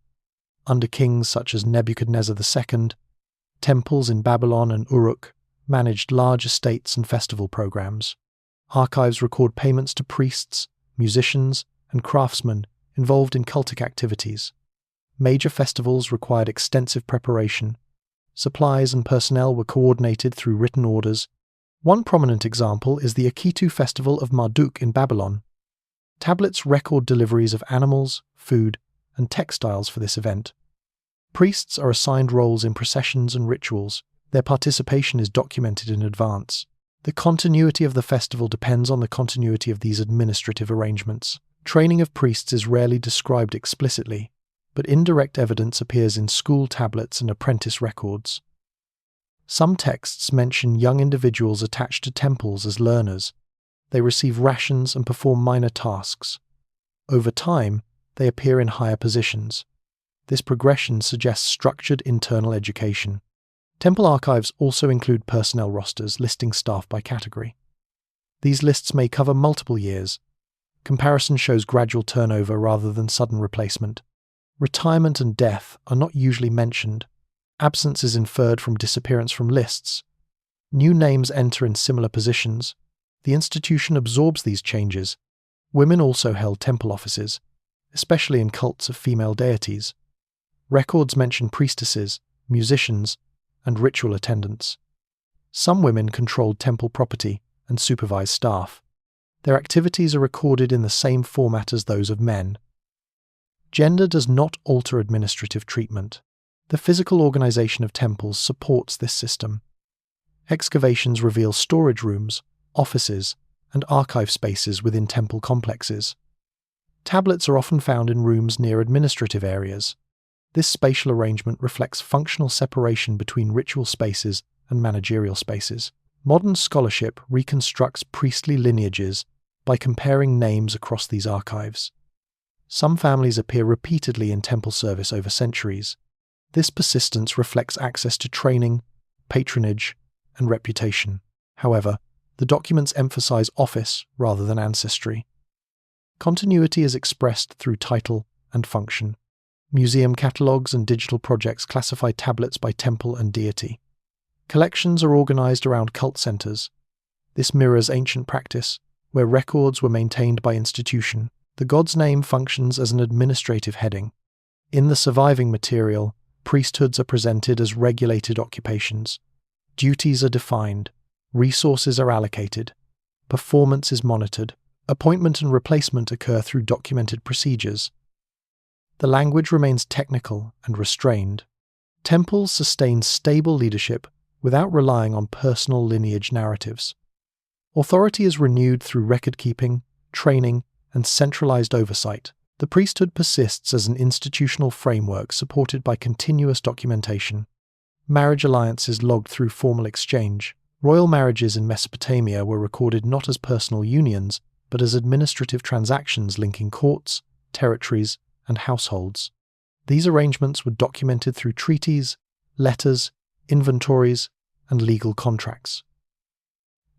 Under kings such as Nebuchadnezzar II, temples in Babylon and Uruk managed large estates and festival programs. Archives record payments to priests, musicians, and craftsmen involved in cultic activities. Major festivals required extensive preparation. Supplies and personnel were coordinated through written orders. One prominent example is the Akitu festival of Marduk in Babylon. Tablets record deliveries of animals, food, and textiles for this event. Priests are assigned roles in processions and rituals. Their participation is documented in advance. The continuity of the festival depends on the continuity of these administrative arrangements. Training of priests is rarely described explicitly, but indirect evidence appears in school tablets and apprentice records. Some texts mention young individuals attached to temples as learners. They receive rations and perform minor tasks. Over time, they appear in higher positions. This progression suggests structured internal education. Temple archives also include personnel rosters listing staff by category. These lists may cover multiple years. Comparison shows gradual turnover rather than sudden replacement. Retirement and death are not usually mentioned. Absence is inferred from disappearance from lists. New names enter in similar positions. The institution absorbs these changes. Women also held temple offices, especially in cults of female deities. Records mention priestesses, musicians, and ritual attendants. Some women controlled temple property and supervised staff. Their activities are recorded in the same format as those of men. Gender does not alter administrative treatment. The physical organization of temples supports this system. Excavations reveal storage rooms, offices, and archive spaces within temple complexes. Tablets are often found in rooms near administrative areas. This spatial arrangement reflects functional separation between ritual spaces and managerial spaces. Modern scholarship reconstructs priestly lineages by comparing names across these archives. Some families appear repeatedly in temple service over centuries. This persistence reflects access to training, patronage, and reputation. However, the documents emphasize office rather than ancestry. Continuity is expressed through title and function. Museum catalogues and digital projects classify tablets by temple and deity. Collections are organized around cult centers. This mirrors ancient practice, where records were maintained by institution. The god's name functions as an administrative heading. In the surviving material, priesthoods are presented as regulated occupations. Duties are defined. Resources are allocated. Performance is monitored. Appointment and replacement occur through documented procedures. The language remains technical and restrained. Temples sustain stable leadership without relying on personal lineage narratives. Authority is renewed through record-keeping, training, and centralized oversight. The priesthood persists as an institutional framework supported by continuous documentation. Marriage alliances logged through formal exchange. Royal marriages in Mesopotamia were recorded not as personal unions, but as administrative transactions linking courts, territories, and households. These arrangements were documented through treaties, letters, inventories, and legal contracts.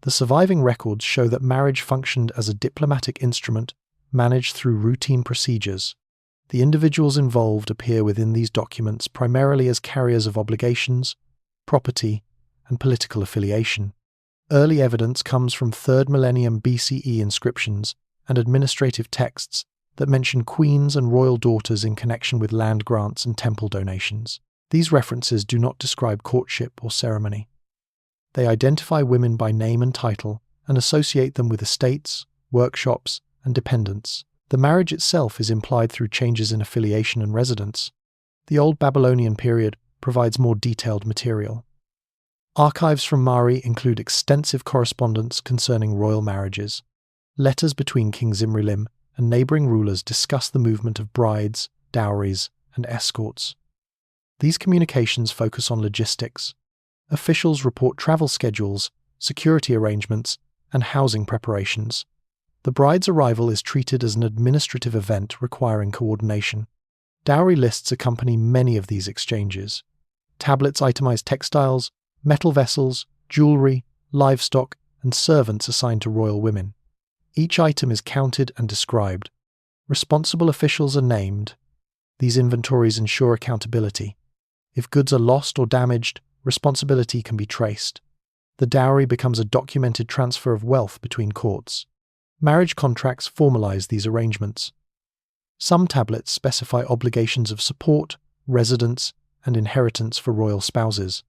The surviving records show that marriage functioned as a diplomatic instrument managed through routine procedures. The individuals involved appear within these documents primarily as carriers of obligations, property, and political affiliation. Early evidence comes from 3rd millennium BCE inscriptions and administrative texts that mention queens and royal daughters in connection with land grants and temple donations. These references do not describe courtship or ceremony. They identify women by name and title and associate them with estates, workshops, and dependents. The marriage itself is implied through changes in affiliation and residence. The Old Babylonian period provides more detailed material. Archives from Mari include extensive correspondence concerning royal marriages. Letters between King Zimri-Lim and neighboring rulers discuss the movement of brides, dowries, and escorts. These communications focus on logistics. Officials report travel schedules, security arrangements, and housing preparations. The bride's arrival is treated as an administrative event requiring coordination. Dowry lists accompany many of these exchanges. Tablets itemize textiles, metal vessels, jewelry, livestock, and servants assigned to royal women. Each item is counted and described. Responsible officials are named. These inventories ensure accountability. If goods are lost or damaged, responsibility can be traced. The dowry becomes a documented transfer of wealth between courts. Marriage contracts formalize these arrangements. Some tablets specify obligations of support, residence, and inheritance for royal spouses.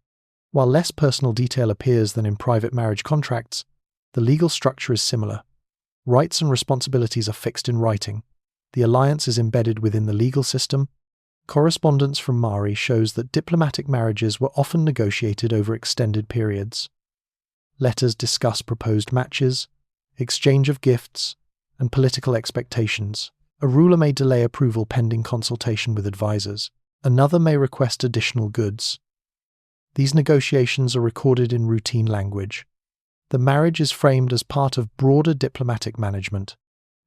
While less personal detail appears than in private marriage contracts, the legal structure is similar. Rights and responsibilities are fixed in writing. The alliance is embedded within the legal system. Correspondence from Mari shows that diplomatic marriages were often negotiated over extended periods. Letters discuss proposed matches, exchange of gifts, and political expectations. A ruler may delay approval pending consultation with advisors. Another may request additional goods. These negotiations are recorded in routine language. The marriage is framed as part of broader diplomatic management.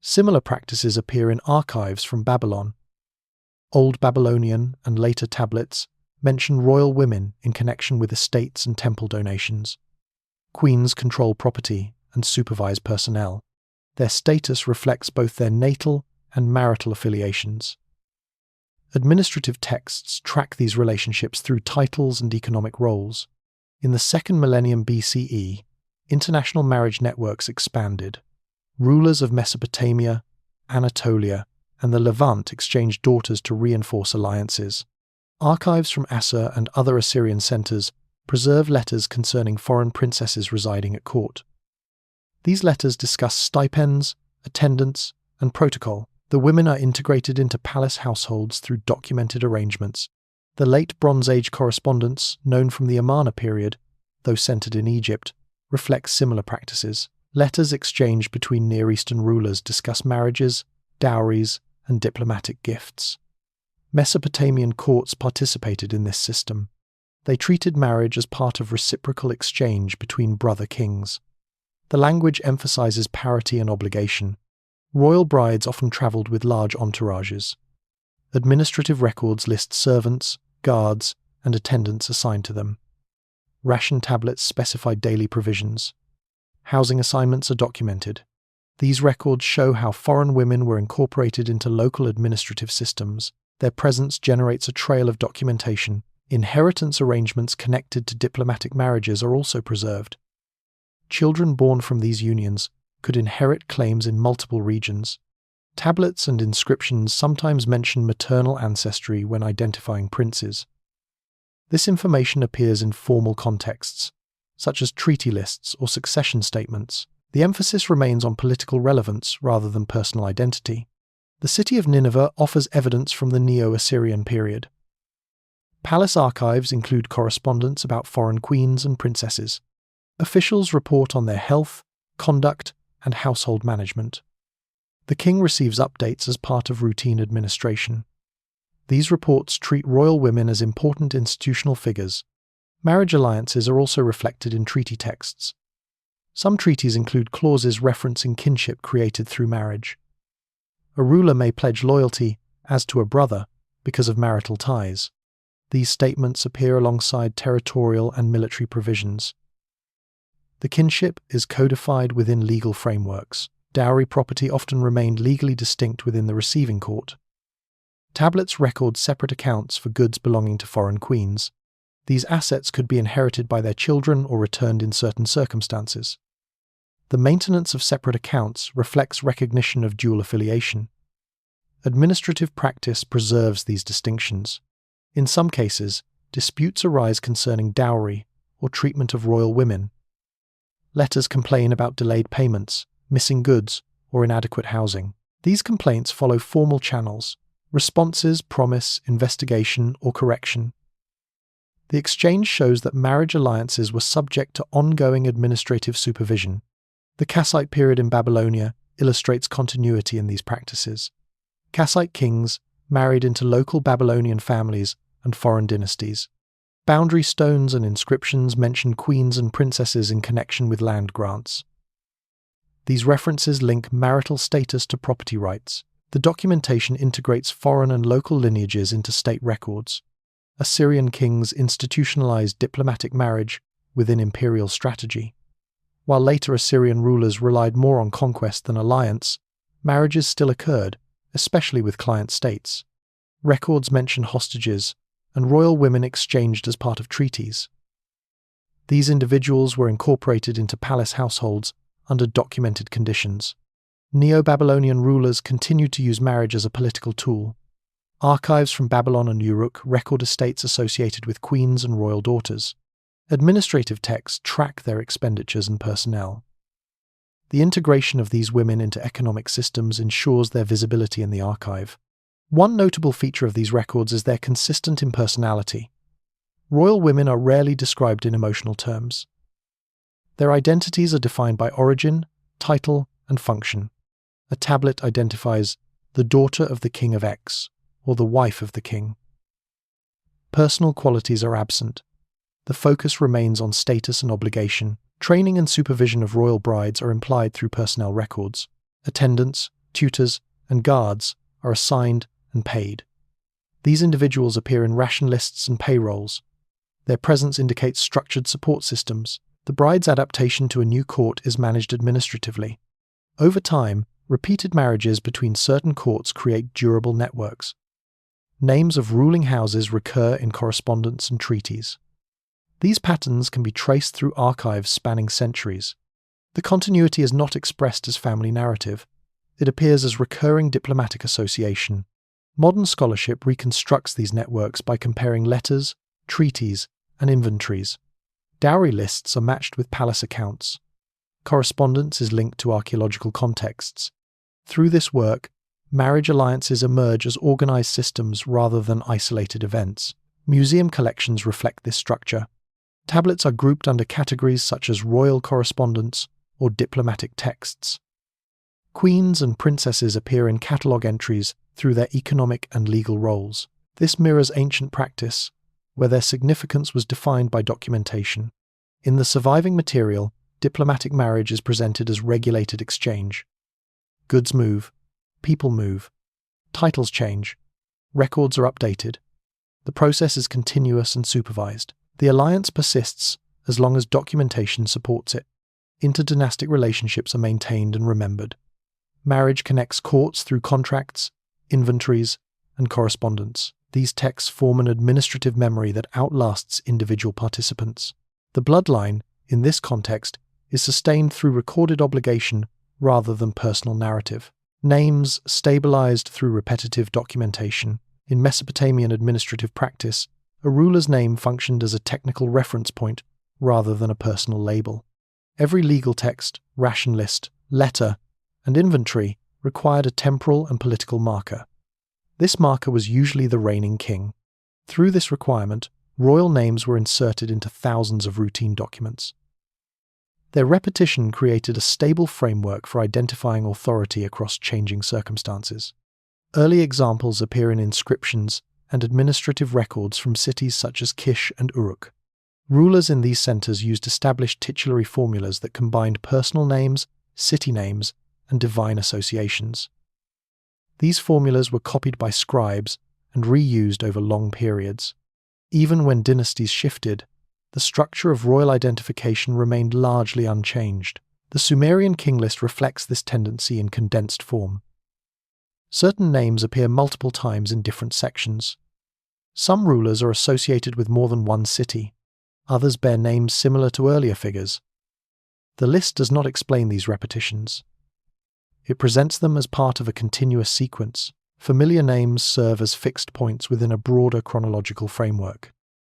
Similar practices appear in archives from Babylon. Old Babylonian and later tablets mention royal women in connection with estates and temple donations. Queens control property and supervise personnel. Their status reflects both their natal and marital affiliations. Administrative texts track these relationships through titles and economic roles. In the 2nd millennium BCE, international marriage networks expanded. Rulers of Mesopotamia, Anatolia, and the Levant exchanged daughters to reinforce alliances. Archives from Assur and other Assyrian centers preserve letters concerning foreign princesses residing at court. These letters discuss stipends, attendance, and protocol. The women are integrated into palace households through documented arrangements. The late Bronze Age correspondence, known from the Amarna period, though centered in Egypt, reflects similar practices. Letters exchanged between Near Eastern rulers discuss marriages, dowries, and diplomatic gifts. Mesopotamian courts participated in this system. They treated marriage as part of reciprocal exchange between brother kings. The language emphasizes parity and obligation. Royal brides often traveled with large entourages. Administrative records list servants, guards, and attendants assigned to them. Ration tablets specify daily provisions. Housing assignments are documented. These records show how foreign women were incorporated into local administrative systems. Their presence generates a trail of documentation. Inheritance arrangements connected to diplomatic marriages are also preserved. Children born from these unions could inherit claims in multiple regions. Tablets and inscriptions sometimes mention maternal ancestry when identifying princes. This information appears in formal contexts, such as treaty lists or succession statements. The emphasis remains on political relevance rather than personal identity. The city of Nineveh offers evidence from the Neo-Assyrian period. Palace archives include correspondence about foreign queens and princesses. Officials report on their health, conduct, and household management. The king receives updates as part of routine administration. These reports treat royal women as important institutional figures. Marriage alliances are also reflected in treaty texts. Some treaties include clauses referencing kinship created through marriage. A ruler may pledge loyalty, as to a brother, because of marital ties. These statements appear alongside territorial and military provisions. The kinship is codified within legal frameworks. Dowry property often remained legally distinct within the receiving court. Tablets record separate accounts for goods belonging to foreign queens. These assets could be inherited by their children or returned in certain circumstances. The maintenance of separate accounts reflects recognition of dual affiliation. Administrative practice preserves these distinctions. In some cases, disputes arise concerning dowry or treatment of royal women. Letters complain about delayed payments, missing goods, or inadequate housing. These complaints follow formal channels. Responses promise investigation or correction. The exchange shows that marriage alliances were subject to ongoing administrative supervision. The Kassite period in Babylonia illustrates continuity in these practices. Kassite kings married into local Babylonian families and foreign dynasties. Boundary stones and inscriptions mention queens and princesses in connection with land grants. These references link marital status to property rights. The documentation integrates foreign and local lineages into state records. Assyrian kings institutionalized diplomatic marriage within imperial strategy. While later Assyrian rulers relied more on conquest than alliance, marriages still occurred, especially with client states. Records mention hostages, and royal women exchanged as part of treaties. These individuals were incorporated into palace households under documented conditions. Neo-Babylonian rulers continued to use marriage as a political tool. Archives from Babylon and Uruk record estates associated with queens and royal daughters. Administrative texts track their expenditures and personnel. The integration of these women into economic systems ensures their visibility in the archive. One notable feature of these records is their consistent impersonality. Royal women are rarely described in emotional terms. Their identities are defined by origin, title, and function. A tablet identifies the daughter of the king of X, or the wife of the king. Personal qualities are absent. The focus remains on status and obligation. Training and supervision of royal brides are implied through personnel records. Attendants, tutors, and guards are assigned and paid. These individuals appear in ration lists and payrolls. Their presence indicates structured support systems. The bride's adaptation to a new court is managed administratively. Over time, repeated marriages between certain courts create durable networks. Names of ruling houses recur in correspondence and treaties. These patterns can be traced through archives spanning centuries. The continuity is not expressed as family narrative. It appears as recurring diplomatic association. Modern scholarship reconstructs these networks by comparing letters, treaties, and inventories. Dowry lists are matched with palace accounts. Correspondence is linked to archaeological contexts. Through this work, marriage alliances emerge as organized systems rather than isolated events. Museum collections reflect this structure. Tablets are grouped under categories such as royal correspondence or diplomatic texts. Queens and princesses appear in catalogue entries through their economic and legal roles. This mirrors ancient practice, where their significance was defined by documentation. In the surviving material, diplomatic marriage is presented as regulated exchange. Goods move, people move, titles change, records are updated. The process is continuous and supervised. The alliance persists as long as documentation supports it. Interdynastic relationships are maintained and remembered. Marriage connects courts through contracts, inventories, and correspondence. These texts form an administrative memory that outlasts individual participants. The bloodline, in this context, is sustained through recorded obligation rather than personal narrative. Names stabilized through repetitive documentation. In Mesopotamian administrative practice, a ruler's name functioned as a technical reference point rather than a personal label. Every legal text, ration list, letter, and inventory required a temporal and political marker. This marker was usually the reigning king. Through this requirement, royal names were inserted into thousands of routine documents. Their repetition created a stable framework for identifying authority across changing circumstances. Early examples appear in inscriptions and administrative records from cities such as Kish and Uruk. Rulers in these centers used established titulary formulas that combined personal names, city names, and divine associations. These formulas were copied by scribes and reused over long periods. Even when dynasties shifted, the structure of royal identification remained largely unchanged. The Sumerian king list reflects this tendency in condensed form. Certain names appear multiple times in different sections. Some rulers are associated with more than one city. Others bear names similar to earlier figures. The list does not explain these repetitions. It presents them as part of a continuous sequence. Familiar names serve as fixed points within a broader chronological framework.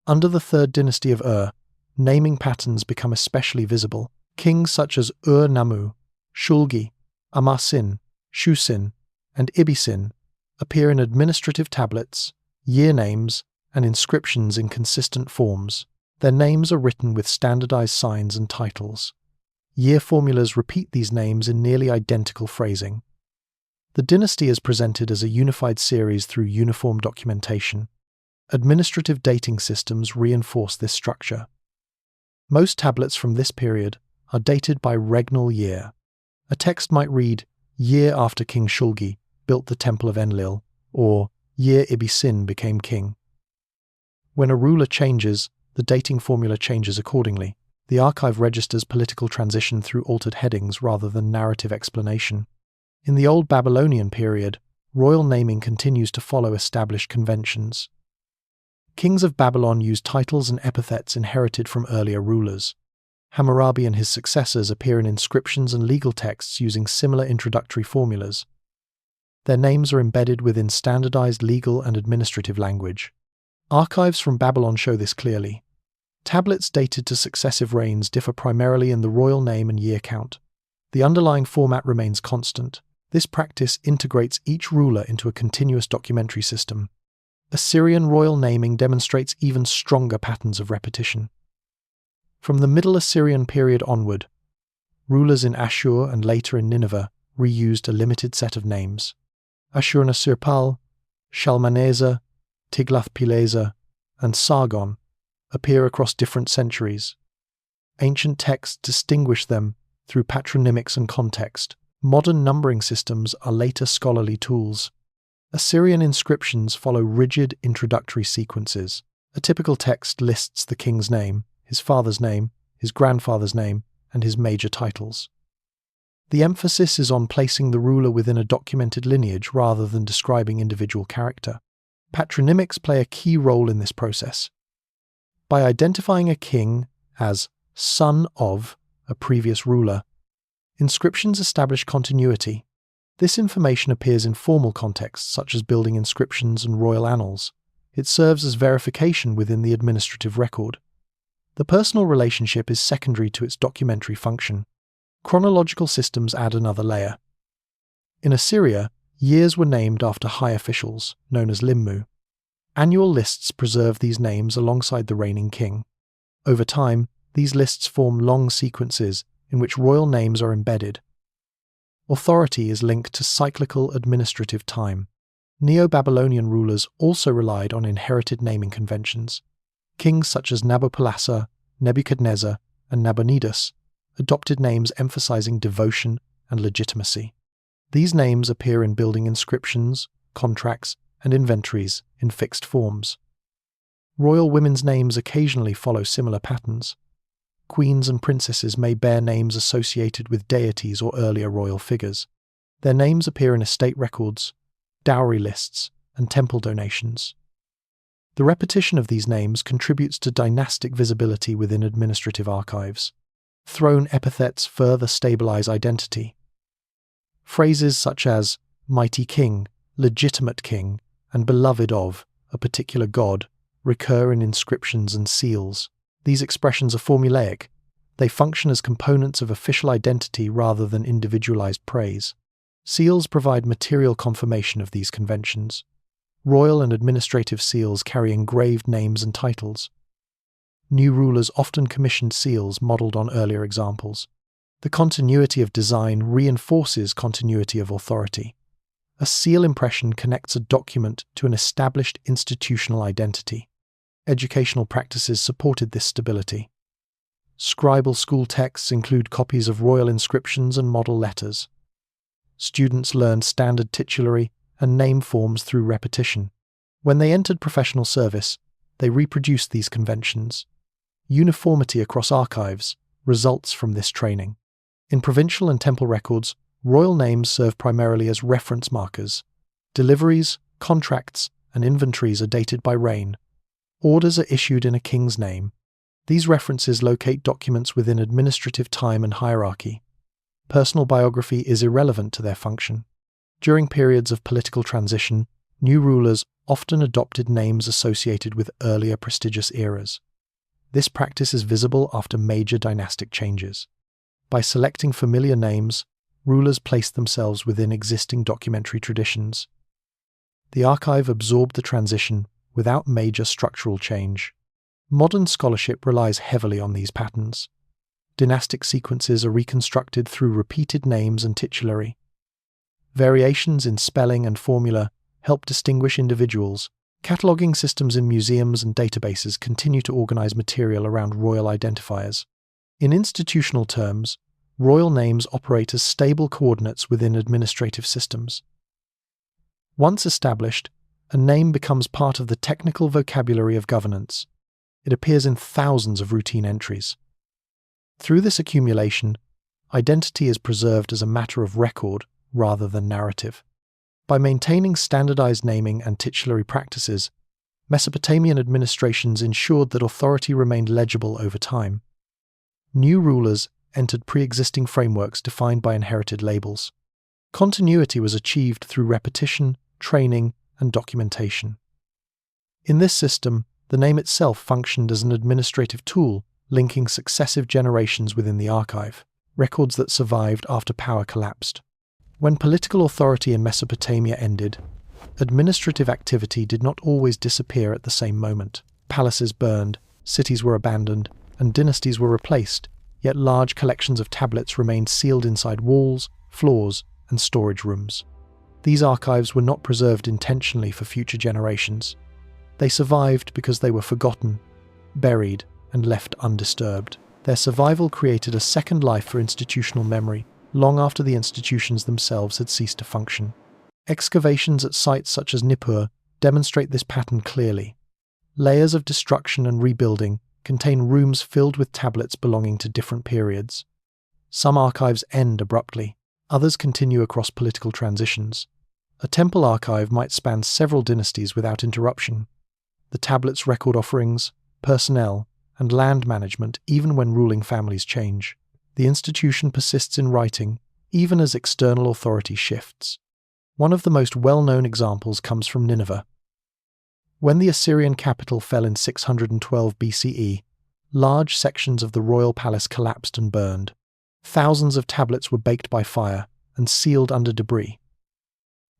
Under the third dynasty of Ur, naming patterns become especially visible. Kings such as Ur-Nammu, Shulgi, Amarsin, Shusin, and Ibisin appear in administrative tablets, year names, and inscriptions in consistent forms. Their names are written with standardized signs and titles. Year formulas repeat these names in nearly identical phrasing. The dynasty is presented as a unified series through uniform documentation. Administrative dating systems reinforce this structure. Most tablets from this period are dated by regnal year. A text might read, "Year after King Shulgi built the Temple of Enlil," or "Year Ibisin became king." When a ruler changes, the dating formula changes accordingly. The archive registers political transition through altered headings rather than narrative explanation. In the Old Babylonian period, royal naming continues to follow established conventions. Kings of Babylon used titles and epithets inherited from earlier rulers. Hammurabi and his successors appear in inscriptions and legal texts using similar introductory formulas. Their names are embedded within standardized legal and administrative language. Archives from Babylon show this clearly. Tablets dated to successive reigns differ primarily in the royal name and year count. The underlying format remains constant. This practice integrates each ruler into a continuous documentary system. Assyrian royal naming demonstrates even stronger patterns of repetition. From the Middle Assyrian period onward, rulers in Ashur and later in Nineveh reused a limited set of names. Ashurnasirpal, Shalmaneser, Tiglath-Pileser, and Sargon appear across different centuries. Ancient texts distinguish them through patronymics and context. Modern numbering systems are later scholarly tools. Assyrian inscriptions follow rigid introductory sequences. A typical text lists the king's name, his father's name, his grandfather's name, and his major titles. The emphasis is on placing the ruler within a documented lineage rather than describing individual character. Patronymics play a key role in this process. By identifying a king as son of a previous ruler, inscriptions establish continuity. This information appears in formal contexts such as building inscriptions and royal annals. It serves as verification within the administrative record. The personal relationship is secondary to its documentary function. Chronological systems add another layer. In Assyria, years were named after high officials, known as limmu. Annual lists preserve these names alongside the reigning king. Over time, these lists form long sequences in which royal names are embedded. Authority is linked to cyclical administrative time. Neo-Babylonian rulers also relied on inherited naming conventions. Kings such as Nabopolassar, Nebuchadnezzar, and Nabonidus adopted names emphasizing devotion and legitimacy. These names appear in building inscriptions, contracts, and inventories in fixed forms. Royal women's names occasionally follow similar patterns. Queens and princesses may bear names associated with deities or earlier royal figures. Their names appear in estate records, dowry lists, and temple donations. The repetition of these names contributes to dynastic visibility within administrative archives. Throne epithets further stabilize identity. Phrases such as mighty king, legitimate king, and beloved of a particular god recur in inscriptions and seals. These expressions are formulaic. They function as components of official identity rather than individualized praise. Seals provide material confirmation of these conventions. Royal and administrative seals carry engraved names and titles. New rulers often commissioned seals modeled on earlier examples. The continuity of design reinforces continuity of authority. A seal impression connects a document to an established institutional identity. Educational practices supported this stability. Scribal school texts include copies of royal inscriptions and model letters. Students learned standard titulary and name forms through repetition. When they entered professional service, they reproduced these conventions. Uniformity across archives results from this training. In provincial and temple records, royal names serve primarily as reference markers. Deliveries, contracts, and inventories are dated by reign. Orders are issued in a king's name. These references locate documents within administrative time and hierarchy. Personal biography is irrelevant to their function. During periods of political transition, new rulers often adopted names associated with earlier prestigious eras. This practice is visible after major dynastic changes. By selecting familiar names, rulers placed themselves within existing documentary traditions. The archive absorbed the transition without major structural change. Modern scholarship relies heavily on these patterns. Dynastic sequences are reconstructed through repeated names and titulary. Variations in spelling and formula help distinguish individuals. Cataloging systems in museums and databases continue to organize material around royal identifiers. In institutional terms, royal names operate as stable coordinates within administrative systems. Once established, a name becomes part of the technical vocabulary of governance. It appears in thousands of routine entries. Through this accumulation, identity is preserved as a matter of record rather than narrative. By maintaining standardized naming and titulary practices, Mesopotamian administrations ensured that authority remained legible over time. New rulers entered pre-existing frameworks defined by inherited labels. Continuity was achieved through repetition, training, and documentation. In this system, the name itself functioned as an administrative tool, linking successive generations within the archive, records that survived after power collapsed. When political authority in Mesopotamia ended, administrative activity did not always disappear at the same moment. Palaces burned, cities were abandoned, and dynasties were replaced, yet large collections of tablets remained sealed inside walls, floors, and storage rooms. These archives were not preserved intentionally for future generations. They survived because they were forgotten, buried, and left undisturbed. Their survival created a second life for institutional memory, long after the institutions themselves had ceased to function. Excavations at sites such as Nippur demonstrate this pattern clearly. Layers of destruction and rebuilding contain rooms filled with tablets belonging to different periods. Some archives end abruptly, others continue across political transitions. A temple archive might span several dynasties without interruption. The tablets record offerings, personnel, and land management even when ruling families change. The institution persists in writing, even as external authority shifts. One of the most well-known examples comes from Nineveh. When the Assyrian capital fell in 612 BCE, large sections of the royal palace collapsed and burned. Thousands of tablets were baked by fire and sealed under debris.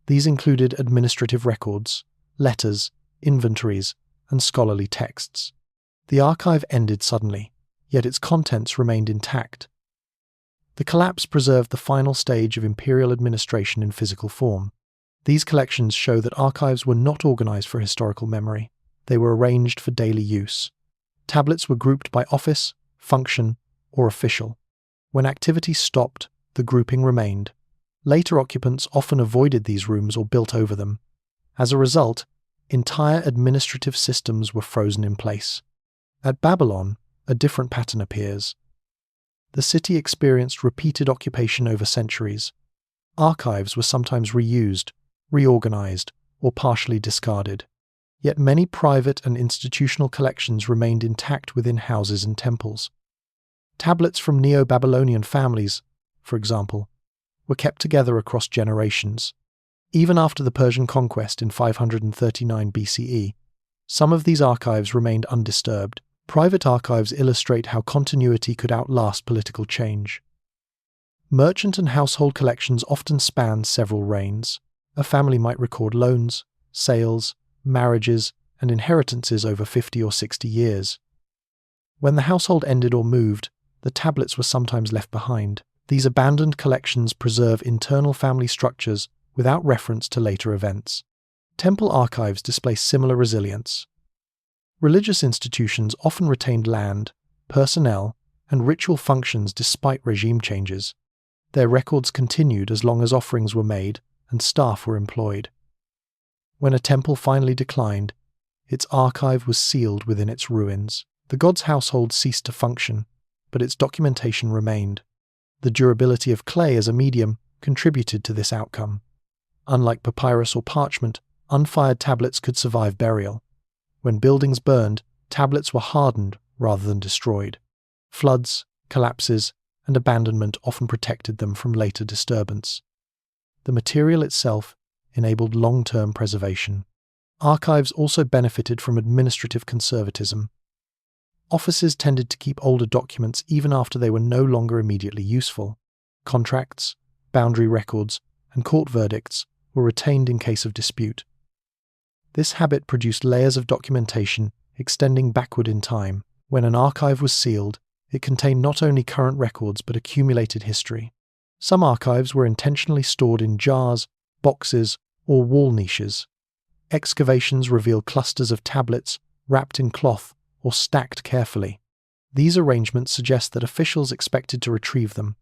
These included administrative records, letters, inventories, and scholarly texts. The archive ended suddenly, yet its contents remained intact. The collapse preserved the final stage of imperial administration in physical form. These collections show that archives were not organized for historical memory. They were arranged for daily use. Tablets were grouped by office, function, or official. When activity stopped, the grouping remained. Later occupants often avoided these rooms or built over them. As a result, entire administrative systems were frozen in place. At Babylon, a different pattern appears. The city experienced repeated occupation over centuries. Archives were sometimes reused, reorganized, or partially discarded. Yet many private and institutional collections remained intact within houses and temples. Tablets from Neo-Babylonian families, for example, were kept together across generations. Even after the Persian conquest in 539 BCE, some of these archives remained undisturbed. Private archives illustrate how continuity could outlast political change. Merchant and household collections often span several reigns. A family might record loans, sales, marriages, and inheritances over 50 or 60 years. When the household ended or moved, the tablets were sometimes left behind. These abandoned collections preserve internal family structures without reference to later events. Temple archives display similar resilience. Religious institutions often retained land, personnel, and ritual functions despite regime changes. Their records continued as long as offerings were made and staff were employed. When a temple finally declined, its archive was sealed within its ruins. The god's household ceased to function, but its documentation remained. The durability of clay as a medium contributed to this outcome. Unlike papyrus or parchment, unfired tablets could survive burial. When buildings burned, tablets were hardened rather than destroyed. Floods, collapses, and abandonment often protected them from later disturbance. The material itself enabled long-term preservation. Archives also benefited from administrative conservatism. Offices tended to keep older documents even after they were no longer immediately useful. Contracts, boundary records, and court verdicts were retained in case of dispute. This habit produced layers of documentation extending backward in time. When an archive was sealed, it contained not only current records but accumulated history. Some archives were intentionally stored in jars, boxes, or wall niches. Excavations reveal clusters of tablets wrapped in cloth or stacked carefully. These arrangements suggest that officials expected to retrieve them.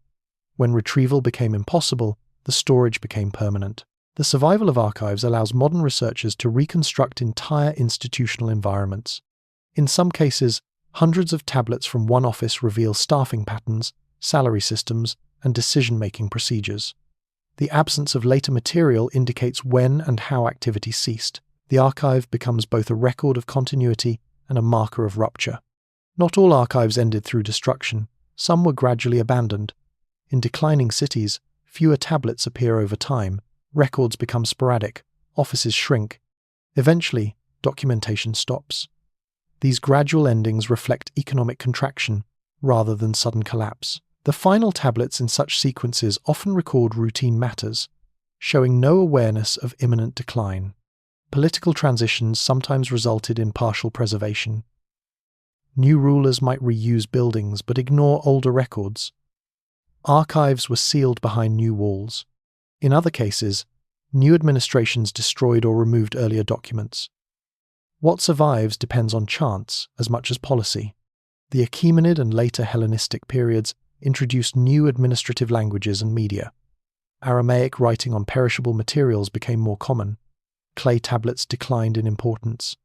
When retrieval became impossible, the storage became permanent. The survival of archives allows modern researchers to reconstruct entire institutional environments. In some cases, hundreds of tablets from one office reveal staffing patterns, salary systems, and decision-making procedures. The absence of later material indicates when and how activity ceased. The archive becomes both a record of continuity and a marker of rupture. Not all archives ended through destruction. Some were gradually abandoned. In declining cities, fewer tablets appear over time. Records become sporadic, offices shrink. Eventually, documentation stops. These gradual endings reflect economic contraction rather than sudden collapse. The final tablets in such sequences often record routine matters, showing no awareness of imminent decline. Political transitions sometimes resulted in partial preservation. New rulers might reuse buildings but ignore older records. Archives were sealed behind new walls. In other cases, new administrations destroyed or removed earlier documents. What survives depends on chance as much as policy. The Achaemenid and later Hellenistic periods introduced new administrative languages and media. Aramaic writing on perishable materials became more common. Clay tablets declined in importance.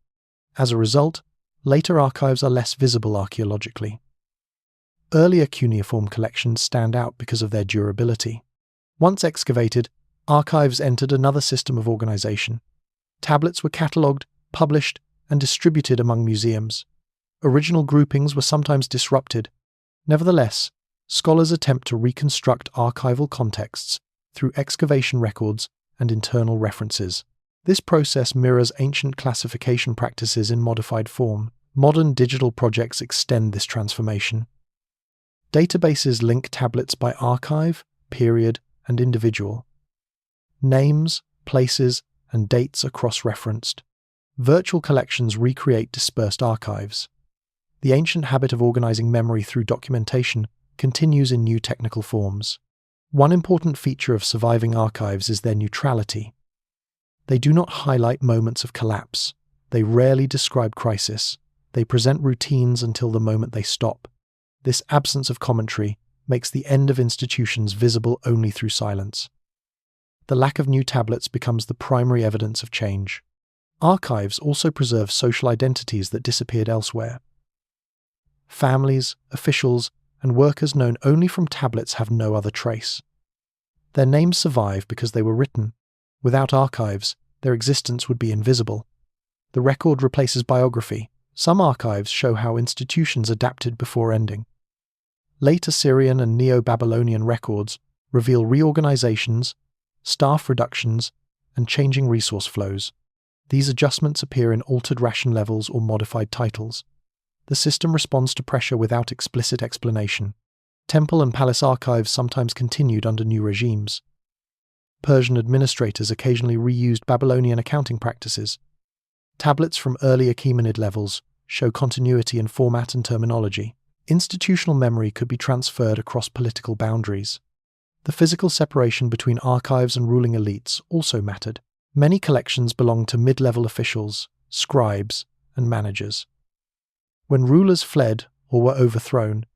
As a result, later archives are less visible archaeologically. Earlier cuneiform collections stand out because of their durability. Once excavated, archives entered another system of organization. Tablets were catalogued, published, and distributed among museums. Original groupings were sometimes disrupted. Nevertheless, scholars attempt to reconstruct archival contexts through excavation records and internal references. This process mirrors ancient classification practices in modified form. Modern digital projects extend this transformation. Databases link tablets by archive, period, and individual. Names, places, and dates are cross-referenced. Virtual collections recreate dispersed archives. The ancient habit of organizing memory through documentation continues in new technical forms. One important feature of surviving archives is their neutrality. They do not highlight moments of collapse. They rarely describe crisis. They present routines until the moment they stop. This absence of commentary makes the end of institutions visible only through silence. The lack of new tablets becomes the primary evidence of change. Archives also preserve social identities that disappeared elsewhere. Families, officials, and workers known only from tablets have no other trace. Their names survive because they were written. Without archives, their existence would be invisible. The record replaces biography. Some archives show how institutions adapted before ending. Late Assyrian and Neo-Babylonian records reveal reorganizations, staff reductions, and changing resource flows. These adjustments appear in altered ration levels or modified titles. The system responds to pressure without explicit explanation. Temple and palace archives sometimes continued under new regimes. Persian administrators occasionally reused Babylonian accounting practices. Tablets from early Achaemenid levels show continuity in format and terminology. Institutional memory could be transferred across political boundaries. The physical separation between archives and ruling elites also mattered. Many collections belonged to mid-level officials, scribes, and managers. When rulers fled or were overthrown,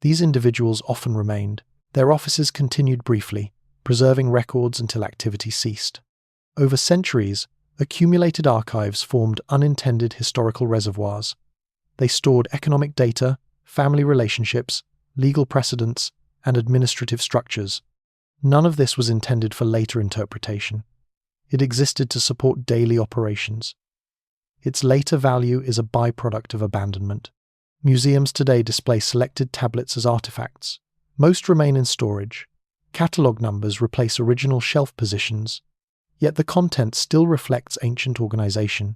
these individuals often remained. Their offices continued briefly, preserving records until activity ceased. Over centuries, accumulated archives formed unintended historical reservoirs. They stored economic data, family relationships, legal precedents, and administrative structures. None of this was intended for later interpretation. It existed to support daily operations. Its later value is a byproduct of abandonment. Museums today display selected tablets as artifacts. Most remain in storage. Catalogue numbers replace original shelf positions, yet the content still reflects ancient organization.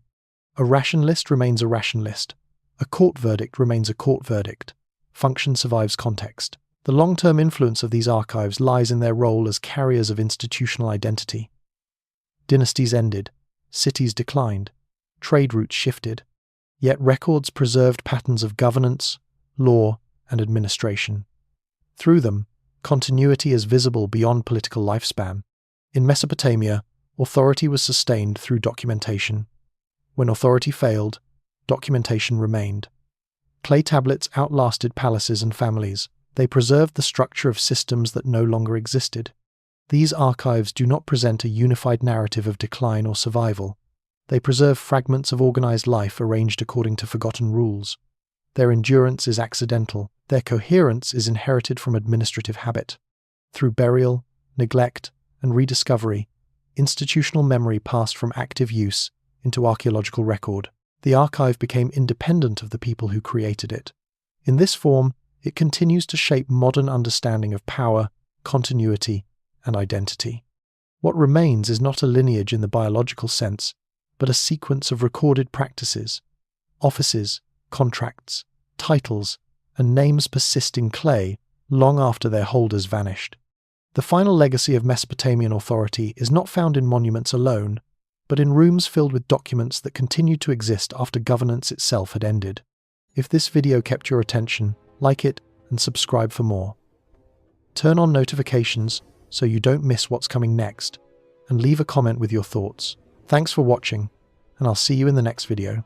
A ration list remains a ration list. A court verdict remains a court verdict. Function survives context. The long-term influence of these archives lies in their role as carriers of institutional identity. Dynasties ended, cities declined, trade routes shifted, yet records preserved patterns of governance, law, and administration. Through them, continuity is visible beyond political lifespan. In Mesopotamia, authority was sustained through documentation. When authority failed, documentation remained. Clay tablets outlasted palaces and families. They preserved the structure of systems that no longer existed. These archives do not present a unified narrative of decline or survival. They preserve fragments of organized life arranged according to forgotten rules. Their endurance is accidental. Their coherence is inherited from administrative habit. Through burial, neglect, and rediscovery, institutional memory passed from active use into archaeological record. The archive became independent of the people who created it. In this form, it continues to shape modern understanding of power, continuity, and identity. What remains is not a lineage in the biological sense, but a sequence of recorded practices. Offices, contracts, titles, and names persist in clay long after their holders vanished. The final legacy of Mesopotamian authority is not found in monuments alone, but in rooms filled with documents that continued to exist after governance itself had ended. If this video kept your attention, like it and subscribe for more. Turn on notifications so you don't miss what's coming next, and leave a comment with your thoughts. Thanks for watching, and I'll see you in the next video.